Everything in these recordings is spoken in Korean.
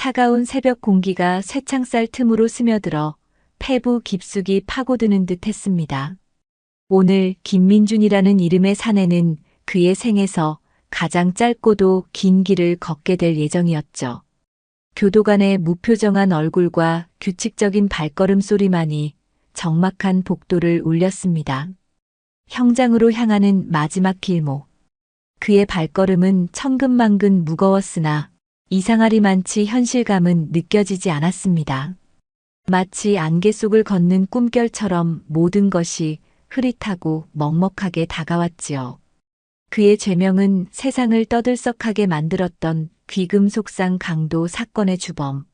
차가운 새벽 공기가 쇠창살 틈으로 스며들어 폐부 깊숙이 파고드는 듯 했습니다. 오늘 김민준이라는 이름의 사내는 그의 생에서 가장 짧고도 긴 길을 걷게 될 예정이었죠. 교도관의 무표정한 얼굴과 규칙적인 발걸음 소리만이 적막한 복도를 울렸습니다. 형장으로 향하는 마지막 길목. 그의 발걸음은 천근만근 무거웠으나 이상하리만치 현실감은 느껴지지 않았습니다. 마치 안개 속을 걷는 꿈결처럼 모든 것이 흐릿하고 먹먹하게 다가왔지요. 그의 죄명은 세상을 떠들썩하게 만들었던 귀금속상 강도 사건의 주범.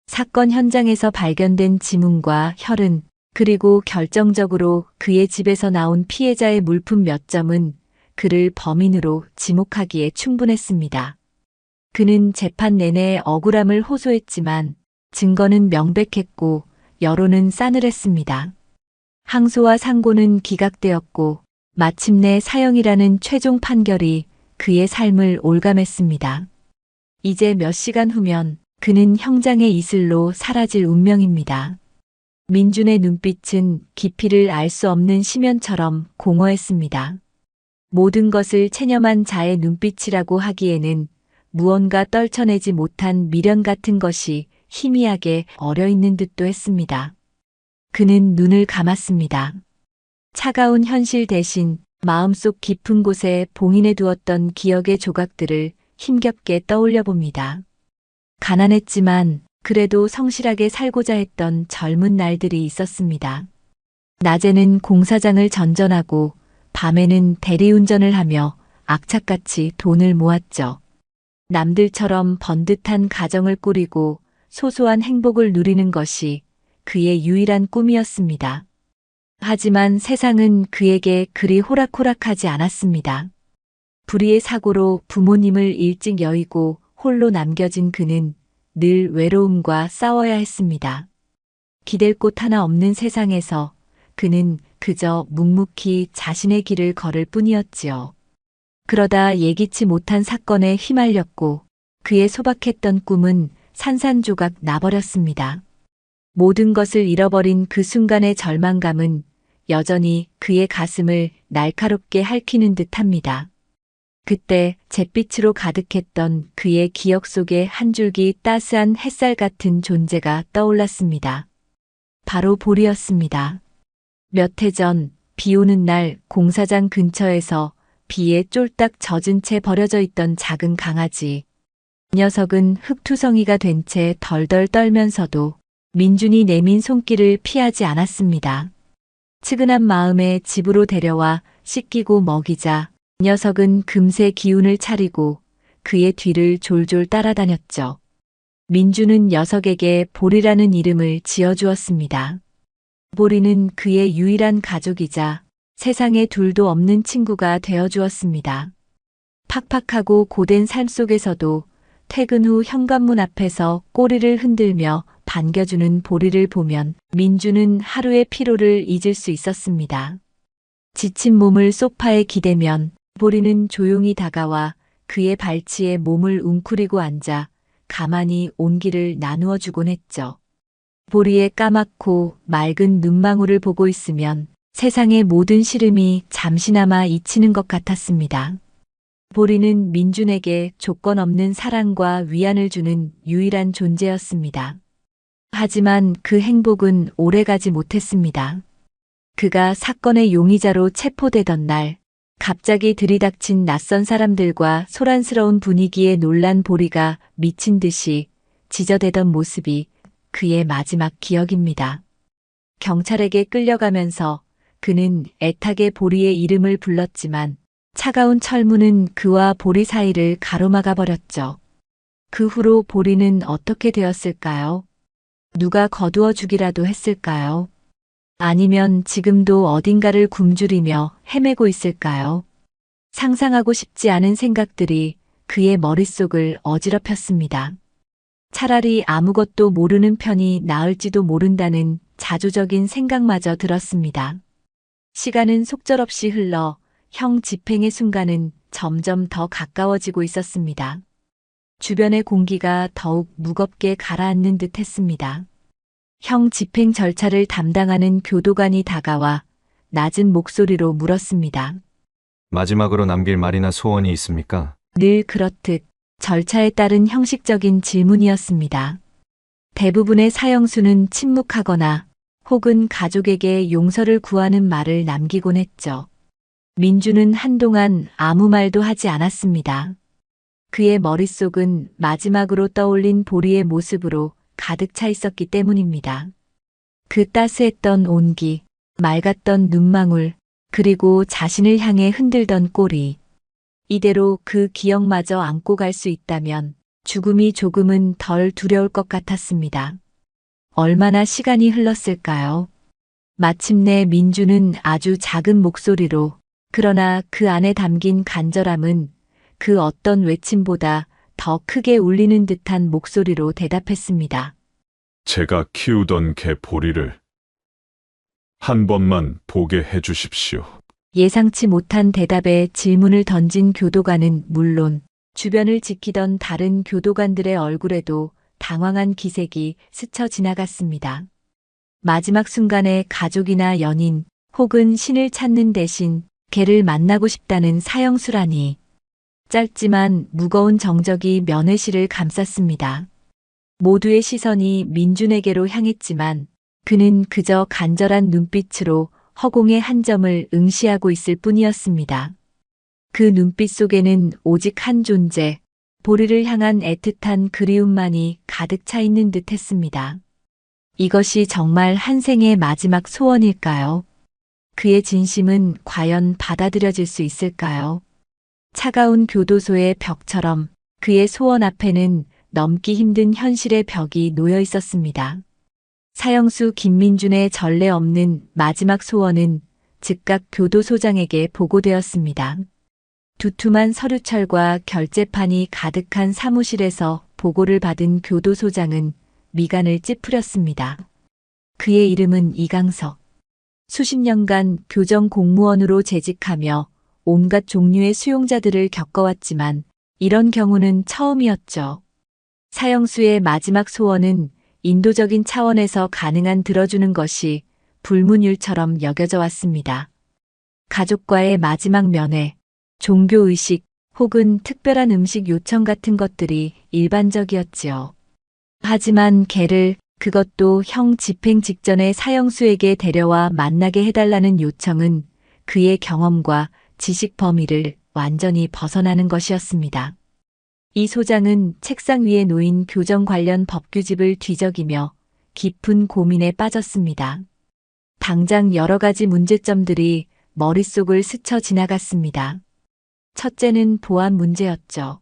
사건 현장에서 발견된 지문과 혈흔, 그리고 결정적으로 그의 집에서 나온 피해자의 물품 몇 점은 그를 범인으로 지목하기에 충분했습니다. 그는 재판 내내 억울함을 호소했지만 증거는 명백했고 여론은 싸늘했습니다. 항소와 상고는 기각되었고 마침내 사형이라는 최종 판결이 그의 삶을 올감했습니다. 이제 몇 시간 후면 그는 형장의 이슬로 사라질 운명입니다. 민준의 눈빛은 깊이를 알 수 없는 심연처럼 공허했습니다. 모든 것을 체념한 자의 눈빛이라고 하기에는 무언가 떨쳐내지 못한 미련 같은 것이 희미하게 어려있는 듯도 했습니다. 그는 눈을 감았습니다. 차가운 현실 대신 마음속 깊은 곳에 봉인해 두었던 기억의 조각들을 힘겹게 떠올려 봅니다. 가난했지만 그래도 성실하게 살고자 했던 젊은 날들이 있었습니다. 낮에는 공사장을 전전하고 밤에는 대리운전을 하며 악착같이 돈을 모았죠. 남들처럼 번듯한 가정을 꾸리고 소소한 행복을 누리는 것이 그의 유일한 꿈이었습니다. 하지만 세상은 그에게 그리 호락호락하지 않았습니다. 불의의 사고로 부모님을 일찍 여의고 홀로 남겨진 그는 늘 외로움과 싸워야 했습니다. 기댈 곳 하나 없는 세상에서 그는 그저 묵묵히 자신의 길을 걸을 뿐이었지요. 그러다 예기치 못한 사건에 휘말렸고 그의 소박했던 꿈은 산산조각 나버렸습니다. 모든 것을 잃어버린 그 순간의 절망감은 여전히 그의 가슴을 날카롭게 핥히는 듯합니다. 그때 잿빛으로 가득했던 그의 기억 속에 한 줄기 따스한 햇살 같은 존재가 떠올랐습니다. 바로 보리였습니다. 몇 해 전 비 오는 날 공사장 근처에서 비에 쫄딱 젖은 채 버려져 있던 작은 강아지. 녀석은 흙투성이가 된 채 덜덜 떨면서도 민준이 내민 손길을 피하지 않았습니다. 측은한 마음에 집으로 데려와 씻기고 먹이자 녀석은 금세 기운을 차리고 그의 뒤를 졸졸 따라다녔죠. 민준은 녀석에게 보리라는 이름을 지어주었습니다. 보리는 그의 유일한 가족이자 세상에 둘도 없는 친구가 되어주었습니다. 팍팍하고 고된 삶 속에서도 퇴근 후 현관문 앞에서 꼬리를 흔들며 반겨주는 보리를 보면 민준은 하루의 피로를 잊을 수 있었습니다. 지친 몸을 소파에 기대면 보리는 조용히 다가와 그의 발치에 몸을 웅크리고 앉아 가만히 온기를 나누어 주곤 했죠. 보리의 까맣고 맑은 눈망울을 보고 있으면 세상의 모든 시름이 잠시나마 잊히는 것 같았습니다. 보리는 민준에게 조건 없는 사랑과 위안을 주는 유일한 존재였습니다. 하지만 그 행복은 오래가지 못했습니다. 그가 사건의 용의자로 체포되던 날, 갑자기 들이닥친 낯선 사람들과 소란스러운 분위기에 놀란 보리가 미친 듯이 지저대던 모습이 그의 마지막 기억입니다. 경찰에게 끌려가면서 그는 애타게 보리의 이름을 불렀지만 차가운 철문은 그와 보리 사이를 가로막아 버렸죠. 그 후로 보리는 어떻게 되었을까요? 누가 거두어 주기라도 했을까요? 아니면 지금도 어딘가를 굶주리며 헤매고 있을까요? 상상하고 싶지 않은 생각들이 그의 머릿속을 어지럽혔습니다. 차라리 아무것도 모르는 편이 나을지도 모른다는 자조적인 생각마저 들었습니다. 시간은 속절없이 흘러 형 집행의 순간은 점점 더 가까워지고 있었습니다. 주변의 공기가 더욱 무겁게 가라앉는 듯 했습니다. 형 집행 절차를 담당하는 교도관이 다가와 낮은 목소리로 물었습니다. 마지막으로 남길 말이나 소원이 있습니까? 늘 그렇듯 절차에 따른 형식적인 질문이었습니다. 대부분의 사형수는 침묵하거나 혹은 가족에게 용서를 구하는 말을 남기곤 했죠. 민주는 한동안 아무 말도 하지 않았습니다. 그의 머릿속은 마지막으로 떠올린 보리의 모습으로 가득 차 있었기 때문입니다. 그 따스했던 온기, 맑았던 눈망울, 그리고 자신을 향해 흔들던 꼬리. 이대로 그 기억마저 안고 갈 수 있다면 죽음이 조금은 덜 두려울 것 같았습니다. 얼마나 시간이 흘렀을까요? 마침내 민주는 아주 작은 목소리로, 그러나 그 안에 담긴 간절함은 그 어떤 외침보다 더 크게 울리는 듯한 목소리로 대답했습니다. 제가 키우던 개 보리를 한 번만 보게 해주십시오. 예상치 못한 대답에 질문을 던진 교도관은 물론 주변을 지키던 다른 교도관들의 얼굴에도 당황한 기색이 스쳐 지나갔습니다. 마지막 순간에 가족이나 연인 혹은 신을 찾는 대신 개를 만나고 싶다는 사형수라니. 짧지만 무거운 정적이 면회실을 감쌌습니다. 모두의 시선이 민준에게로 향했지만 그는 그저 간절한 눈빛으로 허공의 한 점을 응시하고 있을 뿐이었습니다. 그 눈빛 속에는 오직 한 존재, 보리를 향한 애틋한 그리움만이 가득 차 있는 듯 했습니다. 이것이 정말 한 생의 마지막 소원일까요? 그의 진심은 과연 받아들여질 수 있을까요? 차가운 교도소의 벽처럼 그의 소원 앞에는 넘기 힘든 현실의 벽이 놓여 있었습니다. 사형수 김민준의 전례 없는 마지막 소원은 즉각 교도소장에게 보고되었습니다. 두툼한 서류철과 결재판이 가득한 사무실에서 보고를 받은 교도소장은 미간을 찌푸렸습니다. 그의 이름은 이강석. 수십 년간 교정 공무원으로 재직하며 온갖 종류의 수용자들을 겪어왔지만 이런 경우는 처음이었죠. 사형수의 마지막 소원은 인도적인 차원에서 가능한 들어주는 것이 불문율처럼 여겨져 왔습니다. 가족과의 마지막 면회, 종교의식 혹은 특별한 음식 요청 같은 것들이 일반적이었지요. 하지만 개를, 그것도 형 집행 직전에 사형수에게 데려와 만나게 해달라는 요청은 그의 경험과 지식 범위를 완전히 벗어나는 것이었습니다. 이 소장은 책상 위에 놓인 교정 관련 법규집을 뒤적이며 깊은 고민에 빠졌습니다. 당장 여러 가지 문제점들이 머릿속을 스쳐 지나갔습니다. 첫째는 보안 문제였죠.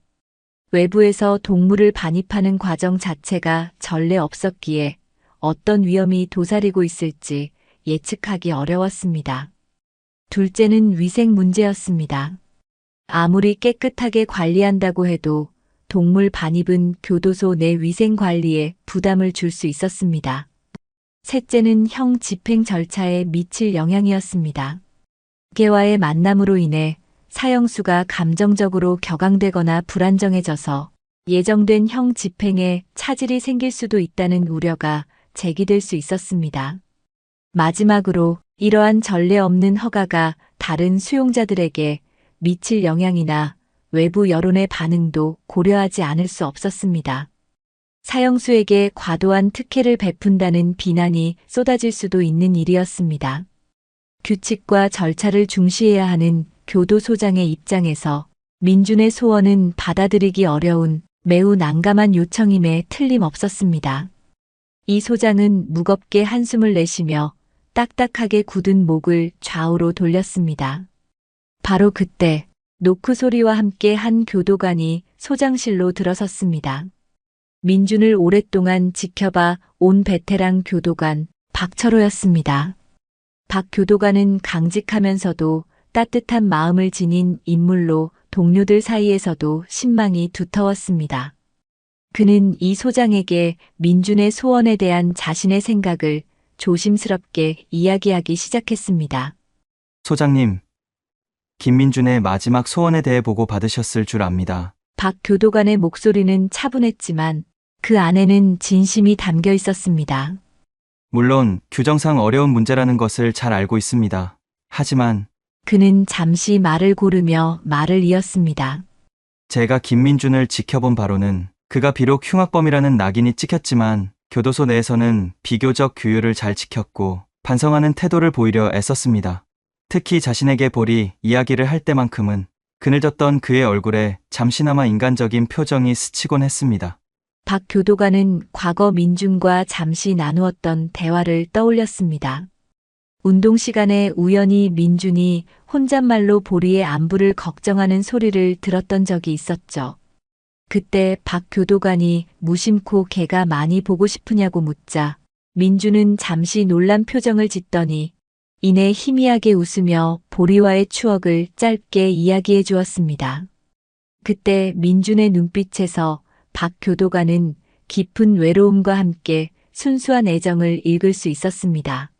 외부에서 동물을 반입하는 과정 자체가 전례 없었기에 어떤 위험이 도사리고 있을지 예측하기 어려웠습니다. 둘째는 위생 문제였습니다. 아무리 깨끗하게 관리한다고 해도 동물 반입은 교도소 내 위생 관리에 부담을 줄 수 있었습니다. 셋째는 형 집행 절차에 미칠 영향이었습니다. 개와의 만남으로 인해 사형수가 감정적으로 격앙되거나 불안정해져서 예정된 형 집행에 차질이 생길 수도 있다는 우려가 제기될 수 있었습니다. 마지막으로 이러한 전례 없는 허가가 다른 수용자들에게 미칠 영향이나 외부 여론의 반응도 고려하지 않을 수 없었습니다. 사형수에게 과도한 특혜를 베푼다는 비난이 쏟아질 수도 있는 일이었습니다. 규칙과 절차를 중시해야 하는 교도소장의 입장에서 민준의 소원은 받아들이기 어려운 매우 난감한 요청임에 틀림없었습니다. 이 소장은 무겁게 한숨을 내쉬며 딱딱하게 굳은 목을 좌우로 돌렸습니다. 바로 그때 노크 소리와 함께 한 교도관이 소장실로 들어섰습니다. 민준을 오랫동안 지켜봐 온 베테랑 교도관 박철호였습니다. 박 교도관은 강직하면서도 따뜻한 마음을 지닌 인물로 동료들 사이에서도 신망이 두터웠습니다. 그는 이 소장에게 민준의 소원에 대한 자신의 생각을 조심스럽게 이야기하기 시작했습니다. 소장님, 김민준의 마지막 소원에 대해 보고 받으셨을 줄 압니다. 박 교도관의 목소리는 차분했지만 그 안에는 진심이 담겨 있었습니다. 물론 규정상 어려운 문제라는 것을 잘 알고 있습니다. 하지만 그는 잠시 말을 고르며 말을 이었습니다. 제가 김민준을 지켜본 바로는 그가 비록 흉악범이라는 낙인이 찍혔지만 교도소 내에서는 비교적 규율을 잘 지켰고 반성하는 태도를 보이려 애썼습니다. 특히 자신에게 볼이 이야기를 할 때만큼은 그늘졌던 그의 얼굴에 잠시나마 인간적인 표정이 스치곤 했습니다. 박 교도관은 과거 민준과 잠시 나누었던 대화를 떠올렸습니다. 운동 시간에 우연히 민준이 혼잣말로 보리의 안부를 걱정하는 소리를 들었던 적이 있었죠. 그때 박 교도관이 무심코 걔가 많이 보고 싶으냐고 묻자 민준은 잠시 놀란 표정을 짓더니 이내 희미하게 웃으며 보리와의 추억을 짧게 이야기해 주었습니다. 그때 민준의 눈빛에서 박 교도관은 깊은 외로움과 함께 순수한 애정을 읽을 수 있었습니다.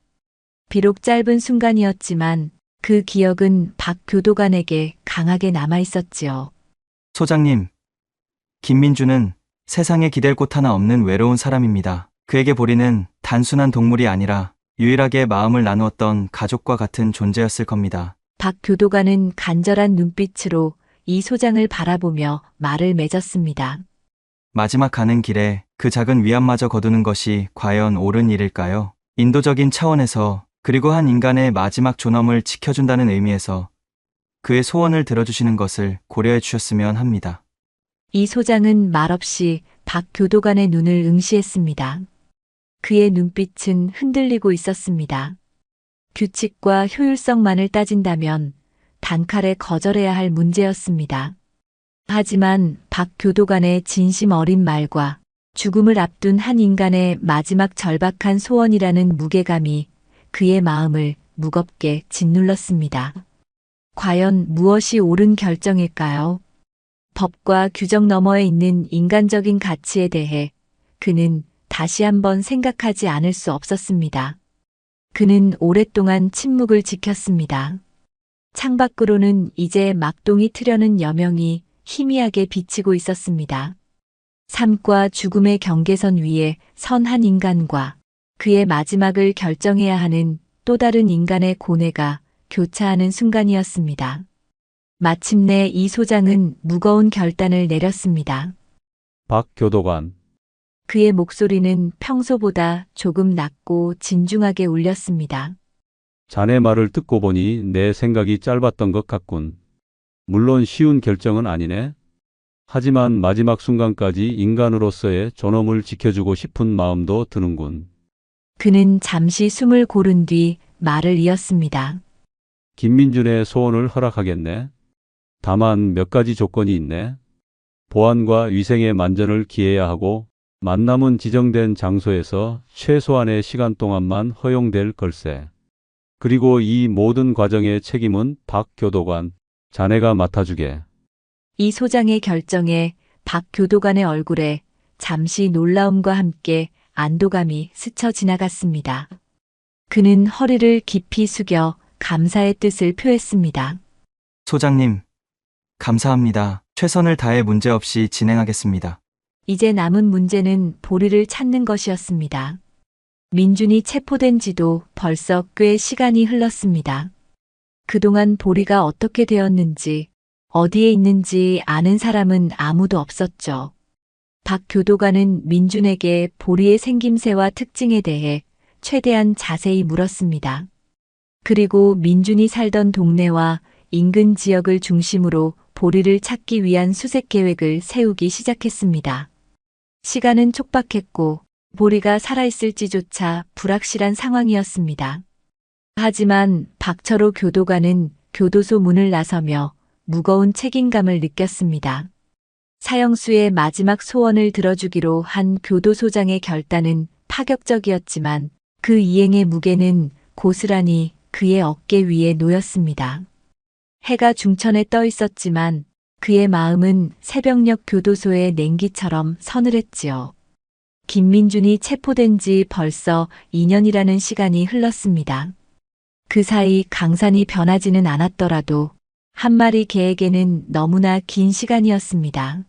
비록 짧은 순간이었지만 그 기억은 박 교도관에게 강하게 남아 있었지요. 소장님, 김민준은 세상에 기댈 곳 하나 없는 외로운 사람입니다. 그에게 보리는 단순한 동물이 아니라 유일하게 마음을 나누었던 가족과 같은 존재였을 겁니다. 박 교도관은 간절한 눈빛으로 이 소장을 바라보며 말을 맺었습니다. 마지막 가는 길에 그 작은 위안마저 거두는 것이 과연 옳은 일일까요? 인도적인 차원에서 그리고 한 인간의 마지막 존엄을 지켜준다는 의미에서 그의 소원을 들어주시는 것을 고려해 주셨으면 합니다. 이 소장은 말없이 박 교도관의 눈을 응시했습니다. 그의 눈빛은 흔들리고 있었습니다. 규칙과 효율성만을 따진다면 단칼에 거절해야 할 문제였습니다. 하지만 박 교도관의 진심 어린 말과 죽음을 앞둔 한 인간의 마지막 절박한 소원이라는 무게감이 그의 마음을 무겁게 짓눌렀습니다. 과연 무엇이 옳은 결정일까요? 법과 규정 너머에 있는 인간적인 가치에 대해 그는 다시 한번 생각하지 않을 수 없었습니다. 그는 오랫동안 침묵을 지켰습니다. 창밖으로는 이제 막동이 트려는 여명이 희미하게 비치고 있었습니다. 삶과 죽음의 경계선 위에 선 한 인간과 그의 마지막을 결정해야 하는 또 다른 인간의 고뇌가 교차하는 순간이었습니다. 마침내 이 소장은 무거운 결단을 내렸습니다. 박 교도관, 그의 목소리는 평소보다 조금 낮고 진중하게 울렸습니다. 자네 말을 듣고 보니 내 생각이 짧았던 것 같군. 물론 쉬운 결정은 아니네. 하지만 마지막 순간까지 인간으로서의 존엄을 지켜주고 싶은 마음도 드는군. 그는 잠시 숨을 고른 뒤 말을 이었습니다. 김민준의 소원을 허락하겠네. 다만 몇 가지 조건이 있네. 보안과 위생의 만전을 기해야 하고 만남은 지정된 장소에서 최소한의 시간 동안만 허용될 걸세. 그리고 이 모든 과정의 책임은 박 교도관, 자네가 맡아주게. 이 소장의 결정에 박 교도관의 얼굴에 잠시 놀라움과 함께 안도감이 스쳐 지나갔습니다. 그는 허리를 깊이 숙여 감사의 뜻을 표했습니다. 소장님, 감사합니다. 최선을 다해 문제없이 진행하겠습니다. 이제 남은 문제는 보리를 찾는 것이었습니다. 민준이 체포된 지도 벌써 꽤 시간이 흘렀습니다. 그동안 보리가 어떻게 되었는지, 어디에 있는지 아는 사람은 아무도 없었죠. 박 교도관은 민준에게 보리의 생김새와 특징에 대해 최대한 자세히 물었습니다. 그리고 민준이 살던 동네와 인근 지역을 중심으로 보리를 찾기 위한 수색 계획을 세우기 시작했습니다. 시간은 촉박했고 보리가 살아있을지조차 불확실한 상황이었습니다. 하지만 박철호 교도관은 교도소 문을 나서며 무거운 책임감을 느꼈습니다. 사형수의 마지막 소원을 들어주기로 한 교도소장의 결단은 파격적이었지만 그 이행의 무게는 고스란히 그의 어깨 위에 놓였습니다. 해가 중천에 떠 있었지만 그의 마음은 새벽녘 교도소의 냉기처럼 서늘했지요. 김민준이 체포된 지 벌써 2년이라는 시간이 흘렀습니다. 그 사이 강산이 변하지는 않았더라도 한 마리 개에게는 너무나 긴 시간이었습니다.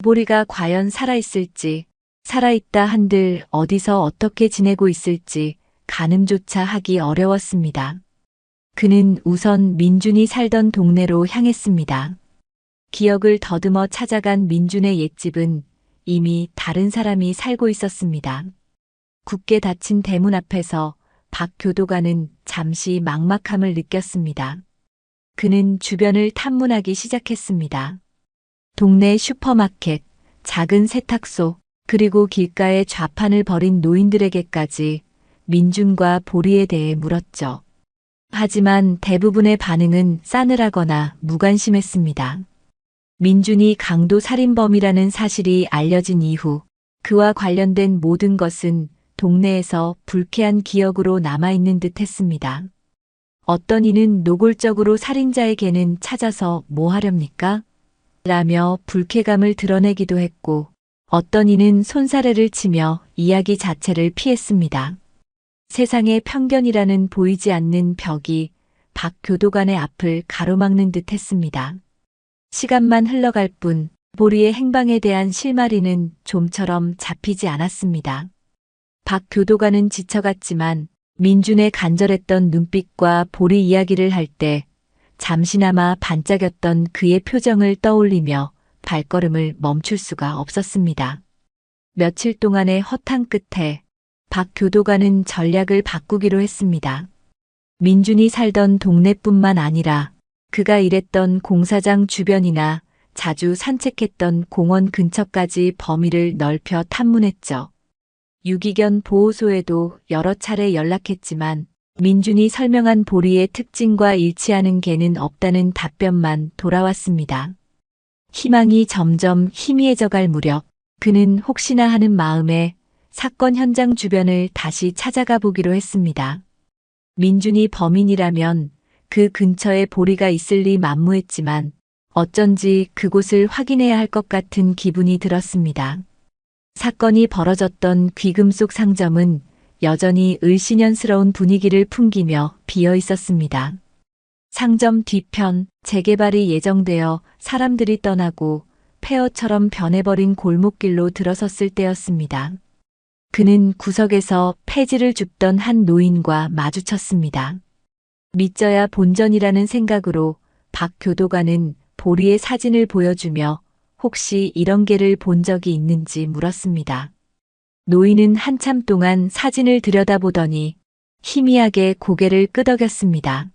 보리가 과연 살아있을지, 살아있다 한들 어디서 어떻게 지내고 있을지 가늠조차 하기 어려웠습니다. 그는 우선 민준이 살던 동네로 향했습니다. 기억을 더듬어 찾아간 민준의 옛집은 이미 다른 사람이 살고 있었습니다. 굳게 닫힌 대문 앞에서 박 교도관은 잠시 막막함을 느꼈습니다. 그는 주변을 탐문하기 시작했습니다. 동네 슈퍼마켓, 작은 세탁소, 그리고 길가에 좌판을 벌인 노인들에게까지 민준과 보리에 대해 물었죠. 하지만 대부분의 반응은 싸늘하거나 무관심했습니다. 민준이 강도 살인범이라는 사실이 알려진 이후 그와 관련된 모든 것은 동네에서 불쾌한 기억으로 남아있는 듯 했습니다. 어떤 이는 노골적으로 살인자의 개는 찾아서 뭐 하렵니까? 라며 불쾌감을 드러내기도 했고, 어떤 이는 손사래를 치며 이야기 자체를 피했습니다. 세상의 편견이라는 보이지 않는 벽이 박 교도관의 앞을 가로막는 듯 했습니다. 시간만 흘러갈 뿐 보리의 행방에 대한 실마리는 좀처럼 잡히지 않았습니다. 박 교도관은 지쳐갔지만 민준의 간절했던 눈빛과 보리 이야기를 할 때 잠시나마 반짝였던 그의 표정을 떠올리며 발걸음을 멈출 수가 없었습니다. 며칠 동안의 허탕 끝에 박 교도관은 전략을 바꾸기로 했습니다. 민준이 살던 동네뿐만 아니라 그가 일했던 공사장 주변이나 자주 산책했던 공원 근처까지 범위를 넓혀 탐문했죠. 유기견 보호소에도 여러 차례 연락했지만 민준이 설명한 보리의 특징과 일치하는 개는 없다는 답변만 돌아왔습니다. 희망이 점점 희미해져갈 무렵 그는 혹시나 하는 마음에 사건 현장 주변을 다시 찾아가 보기로 했습니다. 민준이 범인이라면 그 근처에 보리가 있을 리 만무했지만 어쩐지 그곳을 확인해야 할 것 같은 기분이 들었습니다. 사건이 벌어졌던 귀금속 상점은 여전히 을씨년스러운 분위기를 풍기며 비어 있었습니다. 상점 뒤편 재개발이 예정되어 사람들이 떠나고 폐허처럼 변해버린 골목길로 들어섰을 때였습니다. 그는 구석에서 폐지를 줍던 한 노인과 마주쳤습니다. 믿져야 본전이라는 생각으로 박 교도관은 보리의 사진을 보여주며 혹시 이런 개를 본 적이 있는지 물었습니다. 노인은 한참 동안 사진을 들여다보더니 희미하게 고개를 끄덕였습니다.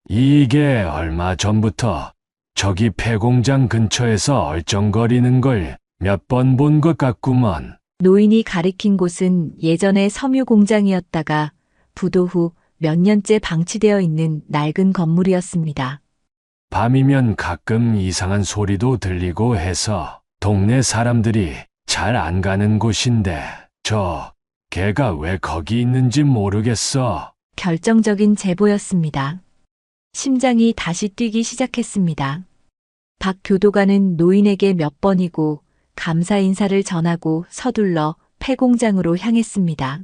이게 얼마 전부터 저기 폐공장 근처에서 얼쩡거리는 걸 몇 번 본 것 같구먼. 노인이 가리킨 곳은 예전에 섬유 공장이었다가 부도 후 몇 년째 방치되어 있는 낡은 건물이었습니다. 밤이면 가끔 이상한 소리도 들리고 해서 동네 사람들이 잘 안 가는 곳인데 걔가 왜 거기 있는지 모르겠어. 결정적인 제보였습니다. 심장이 다시 뛰기 시작했습니다. 박 교도관은 노인에게 몇 번이고 감사 인사를 전하고 서둘러 폐공장으로 향했습니다.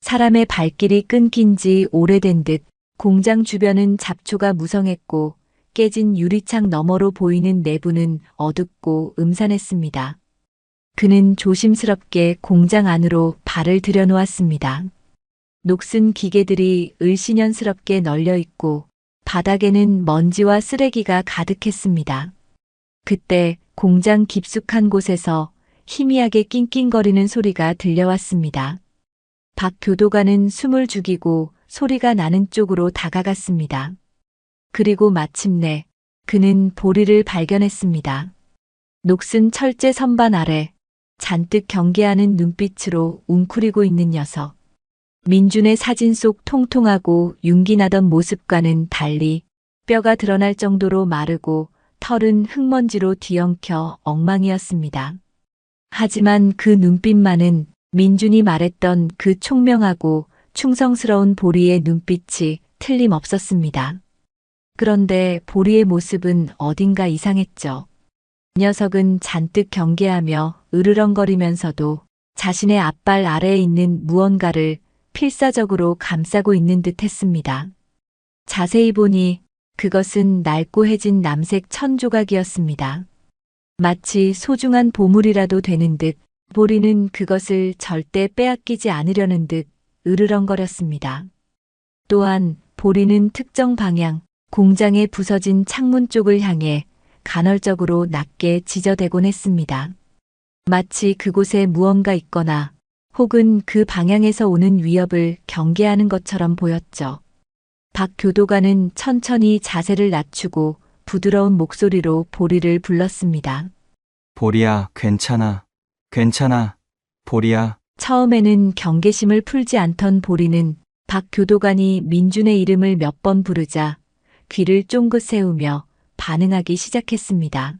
사람의 발길이 끊긴 지 오래된 듯 공장 주변은 잡초가 무성했고 깨진 유리창 너머로 보이는 내부는 어둡고 음산했습니다. 그는 조심스럽게 공장 안으로 발을 들여놓았습니다. 녹슨 기계들이 을씨년스럽게 널려 있고 바닥에는 먼지와 쓰레기가 가득했습니다. 그때 공장 깊숙한 곳에서 희미하게 낑낑거리는 소리가 들려왔습니다. 박 교도관은 숨을 죽이고 소리가 나는 쪽으로 다가갔습니다. 그리고 마침내 그는 보리를 발견했습니다. 녹슨 철제 선반 아래 잔뜩 경계하는 눈빛으로 웅크리고 있는 녀석. 민준의 사진 속 통통하고 윤기나던 모습과는 달리 뼈가 드러날 정도로 마르고 털은 흙먼지로 뒤엉켜 엉망이었습니다. 하지만 그 눈빛만은 민준이 말했던 그 총명하고 충성스러운 보리의 눈빛이 틀림없었습니다. 그런데 보리의 모습은 어딘가 이상했죠. 녀석은 잔뜩 경계하며 으르렁거리면서도 자신의 앞발 아래에 있는 무언가를 필사적으로 감싸고 있는 듯 했습니다. 자세히 보니 그것은 낡고 해진 남색 천조각이었습니다. 마치 소중한 보물이라도 되는 듯 보리는 그것을 절대 빼앗기지 않으려는 듯 으르렁거렸습니다. 또한 보리는 특정 방향, 공장에 부서진 창문 쪽을 향해 간헐적으로 낮게 지저대곤 했습니다. 마치 그곳에 무언가 있거나 혹은 그 방향에서 오는 위협을 경계하는 것처럼 보였죠. 박 교도관은 천천히 자세를 낮추고 부드러운 목소리로 보리를 불렀습니다. 보리야, 괜찮아. 괜찮아. 보리야. 처음에는 경계심을 풀지 않던 보리는 박 교도관이 민준의 이름을 몇 번 부르자 귀를 쫑긋 세우며 반응하기 시작했습니다.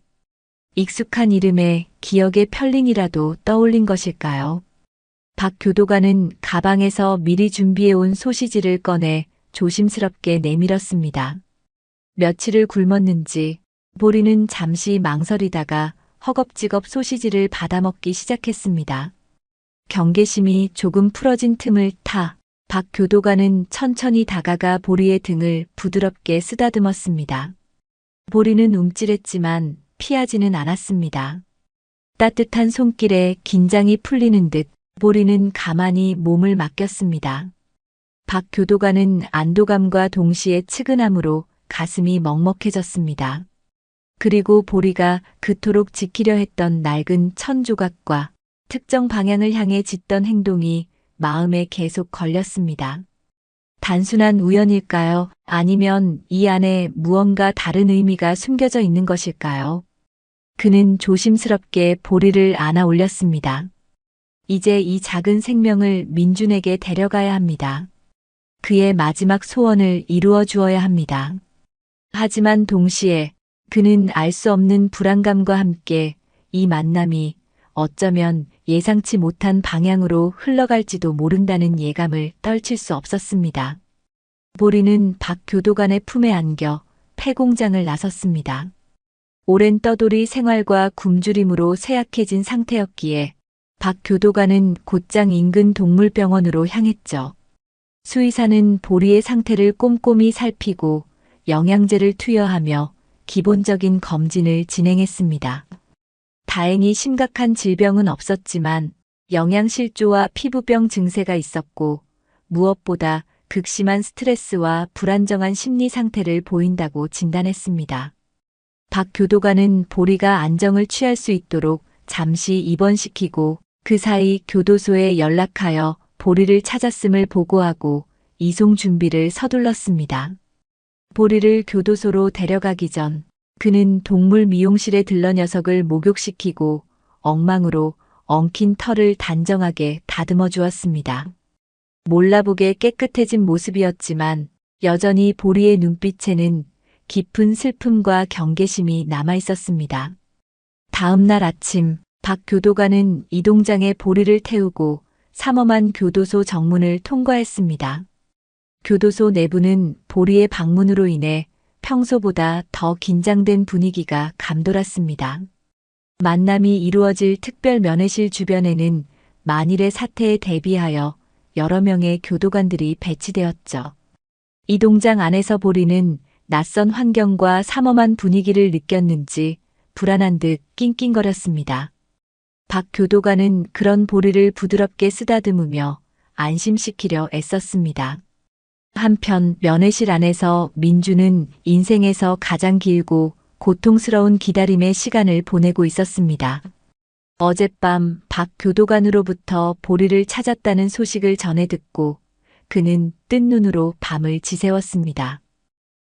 익숙한 이름에 기억의 편린이라도 떠올린 것일까요? 박 교도관은 가방에서 미리 준비해온 소시지를 꺼내 조심스럽게 내밀었습니다. 며칠을 굶었는지 보리는 잠시 망설이다가 허겁지겁 소시지를 받아먹기 시작했습니다. 경계심이 조금 풀어진 틈을 타 박 교도관은 천천히 다가가 보리의 등을 부드럽게 쓰다듬었습니다. 보리는 움찔했지만 피하지는 않았습니다. 따뜻한 손길에 긴장이 풀리는 듯 보리는 가만히 몸을 맡겼습니다. 박 교도관은 안도감과 동시에 측은함으로 가슴이 먹먹해졌습니다. 그리고 보리가 그토록 지키려 했던 낡은 천 조각과 특정 방향을 향해 짓던 행동이 마음에 계속 걸렸습니다. 단순한 우연일까요? 아니면 이 안에 무언가 다른 의미가 숨겨져 있는 것일까요? 그는 조심스럽게 보리를 안아 올렸습니다. 이제 이 작은 생명을 민준에게 데려가야 합니다. 그의 마지막 소원을 이루어 주어야 합니다. 하지만 동시에 그는 알 수 없는 불안감과 함께 이 만남이 어쩌면 예상치 못한 방향으로 흘러갈지도 모른다는 예감을 떨칠 수 없었습니다. 보리는 박 교도관의 품에 안겨 폐공장을 나섰습니다. 오랜 떠돌이 생활과 굶주림으로 쇠약해진 상태였기에 박 교도관은 곧장 인근 동물병원으로 향했죠. 수의사는 보리의 상태를 꼼꼼히 살피고 영양제를 투여하며 기본적인 검진을 진행했습니다. 다행히 심각한 질병은 없었지만 영양실조와 피부병 증세가 있었고 무엇보다 극심한 스트레스와 불안정한 심리 상태를 보인다고 진단했습니다. 박 교도관은 보리가 안정을 취할 수 있도록 잠시 입원시키고 그 사이 교도소에 연락하여 보리를 찾았음을 보고하고 이송 준비를 서둘렀습니다. 보리를 교도소로 데려가기 전 그는 동물 미용실에 들러 녀석을 목욕시키고 엉망으로 엉킨 털을 단정하게 다듬어 주었습니다. 몰라보게 깨끗해진 모습이었지만 여전히 보리의 눈빛에는 깊은 슬픔과 경계심이 남아 있었습니다. 다음 날 아침 박 교도관은 이동장에 보리를 태우고 삼엄한 교도소 정문을 통과했습니다. 교도소 내부는 보리의 방문으로 인해 평소보다 더 긴장된 분위기가 감돌았습니다. 만남이 이루어질 특별 면회실 주변에는 만일의 사태에 대비하여 여러 명의 교도관들이 배치되었죠. 이동장 안에서 보리는 낯선 환경과 삼엄한 분위기를 느꼈는지 불안한 듯 낑낑거렸습니다. 박 교도관은 그런 보리를 부드럽게 쓰다듬으며 안심시키려 애썼습니다. 한편 면회실 안에서 민주는 인생에서 가장 길고 고통스러운 기다림의 시간을 보내고 있었습니다. 어젯밤 박 교도관으로부터 보리를 찾았다는 소식을 전해 듣고 그는 뜬 눈으로 밤을 지새웠습니다.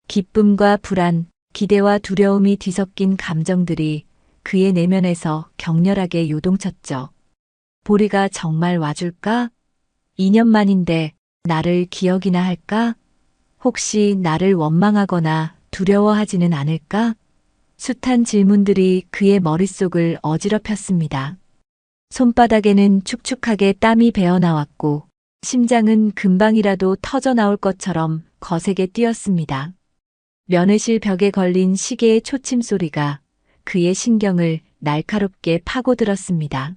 기쁨과 불안, 기대와 두려움이 뒤섞인 감정들이 그의 내면에서 격렬하게 요동쳤죠. 보리가 정말 와줄까? 2년 만인데 나를 기억이나 할까? 혹시 나를 원망하거나 두려워하지는 않을까? 숱한 질문들이 그의 머릿속을 어지럽혔습니다. 손바닥에는 축축하게 땀이 배어나왔고 심장은 금방이라도 터져 나올 것처럼 거세게 뛰었습니다. 면회실 벽에 걸린 시계의 초침 소리가 그의 신경을 날카롭게 파고들었습니다.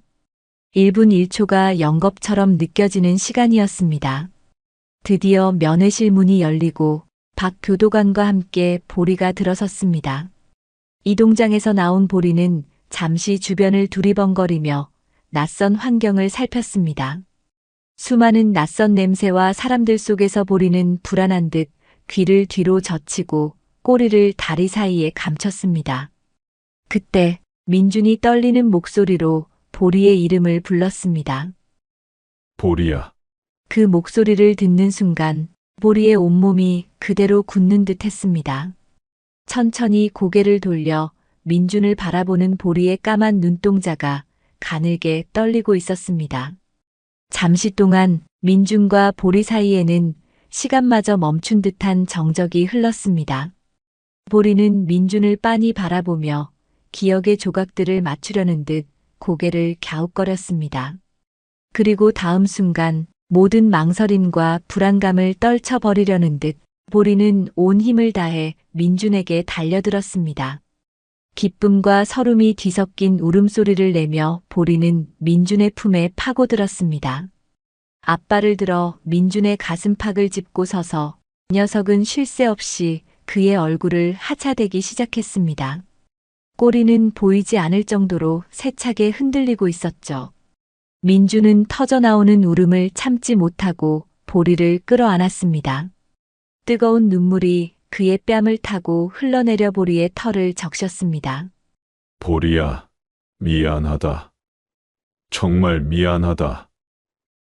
1분 1초가 영겁처럼 느껴지는 시간이었습니다. 드디어 면회실 문이 열리고 박 교도관과 함께 보리가 들어섰습니다. 이동장에서 나온 보리는 잠시 주변을 두리번거리며 낯선 환경을 살폈습니다. 수많은 낯선 냄새와 사람들 속에서 보리는 불안한 듯 귀를 뒤로 젖히고 꼬리를 다리 사이에 감췄습니다. 그때 민준이 떨리는 목소리로 보리의 이름을 불렀습니다. 보리야, 그 목소리를 듣는 순간 보리의 온몸이 그대로 굳는 듯 했습니다. 천천히 고개를 돌려 민준을 바라보는 보리의 까만 눈동자가 가늘게 떨리고 있었습니다. 잠시 동안 민준과 보리 사이에는 시간마저 멈춘 듯한 정적이 흘렀습니다. 보리는 민준을 빤히 바라보며 기억의 조각들을 맞추려는 듯 고개를 갸웃거렸습니다. 그리고 다음 순간 모든 망설임과 불안감을 떨쳐버리려는 듯 보리는 온 힘을 다해 민준에게 달려들었습니다. 기쁨과 서름이 뒤섞인 울음소리를 내며 보리는 민준의 품에 파고들었습니다. 앞발을 들어 민준의 가슴팍을 짚고 서서 녀석은 쉴 새 없이 그의 얼굴을 하차대기 시작했습니다. 꼬리는 보이지 않을 정도로 세차게 흔들리고 있었죠. 민준은 터져나오는 울음을 참지 못하고 보리를 끌어안았습니다. 뜨거운 눈물이 그의 뺨을 타고 흘러내려 보리의 털을 적셨습니다. 보리야, 미안하다. 정말 미안하다.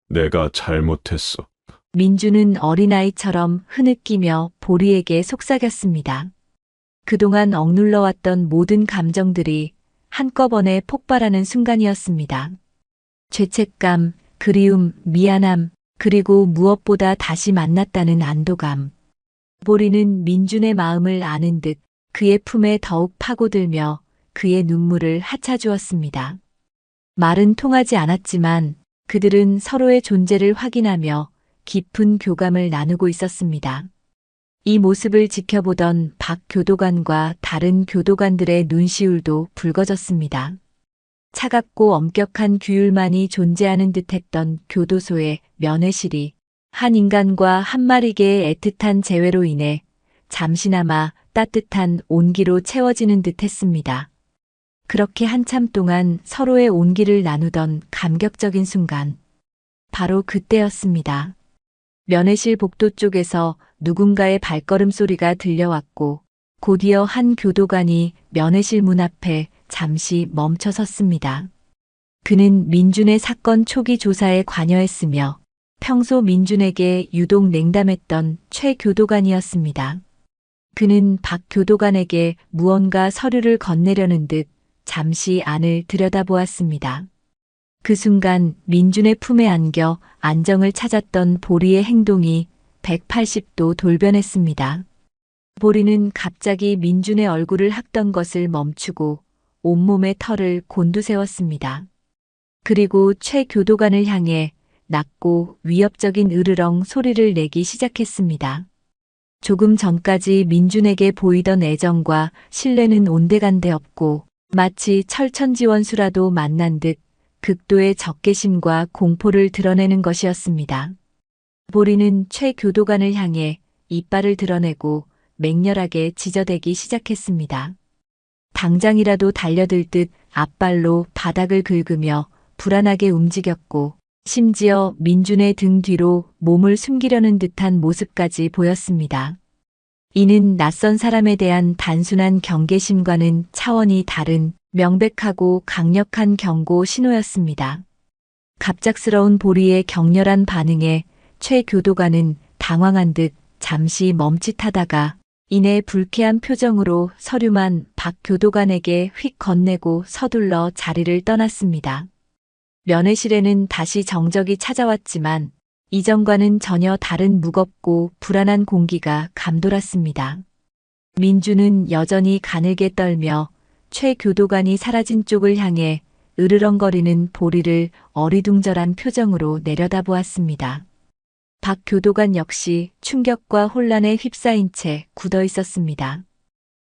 내가 잘못했어. 민준은 어린아이처럼 흐느끼며 보리에게 속삭였습니다. 그동안 억눌러왔던 모든 감정들이 한꺼번에 폭발하는 순간이었습니다. 죄책감, 그리움, 미안함, 그리고 무엇보다 다시 만났다는 안도감. 보리는 민준의 마음을 아는 듯 그의 품에 더욱 파고들며 그의 눈물을 하차주었습니다. 말은 통하지 않았지만 그들은 서로의 존재를 확인하며 깊은 교감을 나누고 있었습니다. 이 모습을 지켜보던 박 교도관과 다른 교도관들의 눈시울도 붉어졌습니다. 차갑고 엄격한 규율만이 존재하는 듯했던 교도소의 면회실이 한 인간과 한 마리 개의 애틋한 재회로 인해 잠시나마 따뜻한 온기로 채워지는 듯했습니다. 그렇게 한참 동안 서로의 온기를 나누던 감격적인 순간, 바로 그때였습니다. 면회실 복도 쪽에서 누군가의 발걸음 소리가 들려왔고 곧이어 한 교도관이 면회실 문 앞에 잠시 멈춰 섰습니다. 그는 민준의 사건 초기 조사에 관여했으며 평소 민준에게 유독 냉담했던 최 교도관이었습니다. 그는 박 교도관에게 무언가 서류를 건네려는 듯 잠시 안을 들여다보았습니다. 그 순간 민준의 품에 안겨 안정을 찾았던 보리의 행동이 180도 돌변했습니다. 보리는 갑자기 민준의 얼굴을 핥던 것을 멈추고 온몸의 털을 곤두세웠습니다. 그리고 최 교도관을 향해 낮고 위협적인 으르렁 소리를 내기 시작했습니다. 조금 전까지 민준에게 보이던 애정과 신뢰는 온데간데 없고 마치 철천지원수라도 만난 듯 극도의 적개심과 공포를 드러내는 것이었습니다. 보리는 최 교도관을 향해 이빨을 드러내고 맹렬하게 지저대기 시작했습니다. 당장이라도 달려들 듯 앞발로 바닥을 긁으며 불안하게 움직였고 심지어 민준의 등 뒤로 몸을 숨기려는 듯한 모습까지 보였습니다. 이는 낯선 사람에 대한 단순한 경계심과는 차원이 다른 명백하고 강력한 경고 신호였습니다. 갑작스러운 보리의 격렬한 반응에 최 교도관은 당황한 듯 잠시 멈칫하다가 이내 불쾌한 표정으로 서류만 박 교도관에게 휙 건네고 서둘러 자리를 떠났습니다. 면회실에는 다시 정적이 찾아왔지만 이전과는 전혀 다른 무겁고 불안한 공기가 감돌았습니다. 민준은 여전히 가늘게 떨며 최 교도관이 사라진 쪽을 향해 으르렁거리는 보리를 어리둥절한 표정으로 내려다보았습니다. 박 교도관 역시 충격과 혼란에 휩싸인 채 굳어 있었습니다.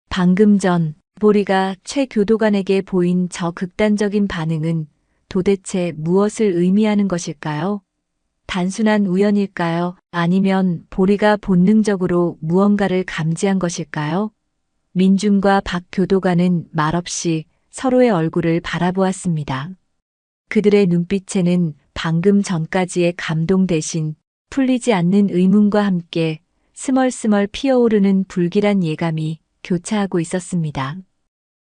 방금 전 보리가 최 교도관에게 보인 저 극단적인 반응은 도대체 무엇을 의미하는 것일까요? 단순한 우연일까요? 아니면 보리가 본능적으로 무언가를 감지한 것일까요? 민준과 박 교도관은 말없이 서로의 얼굴을 바라보았습니다. 그들의 눈빛에는 방금 전까지의 감동 대신 풀리지 않는 의문과 함께 스멀스멀 피어오르는 불길한 예감이 교차하고 있었습니다.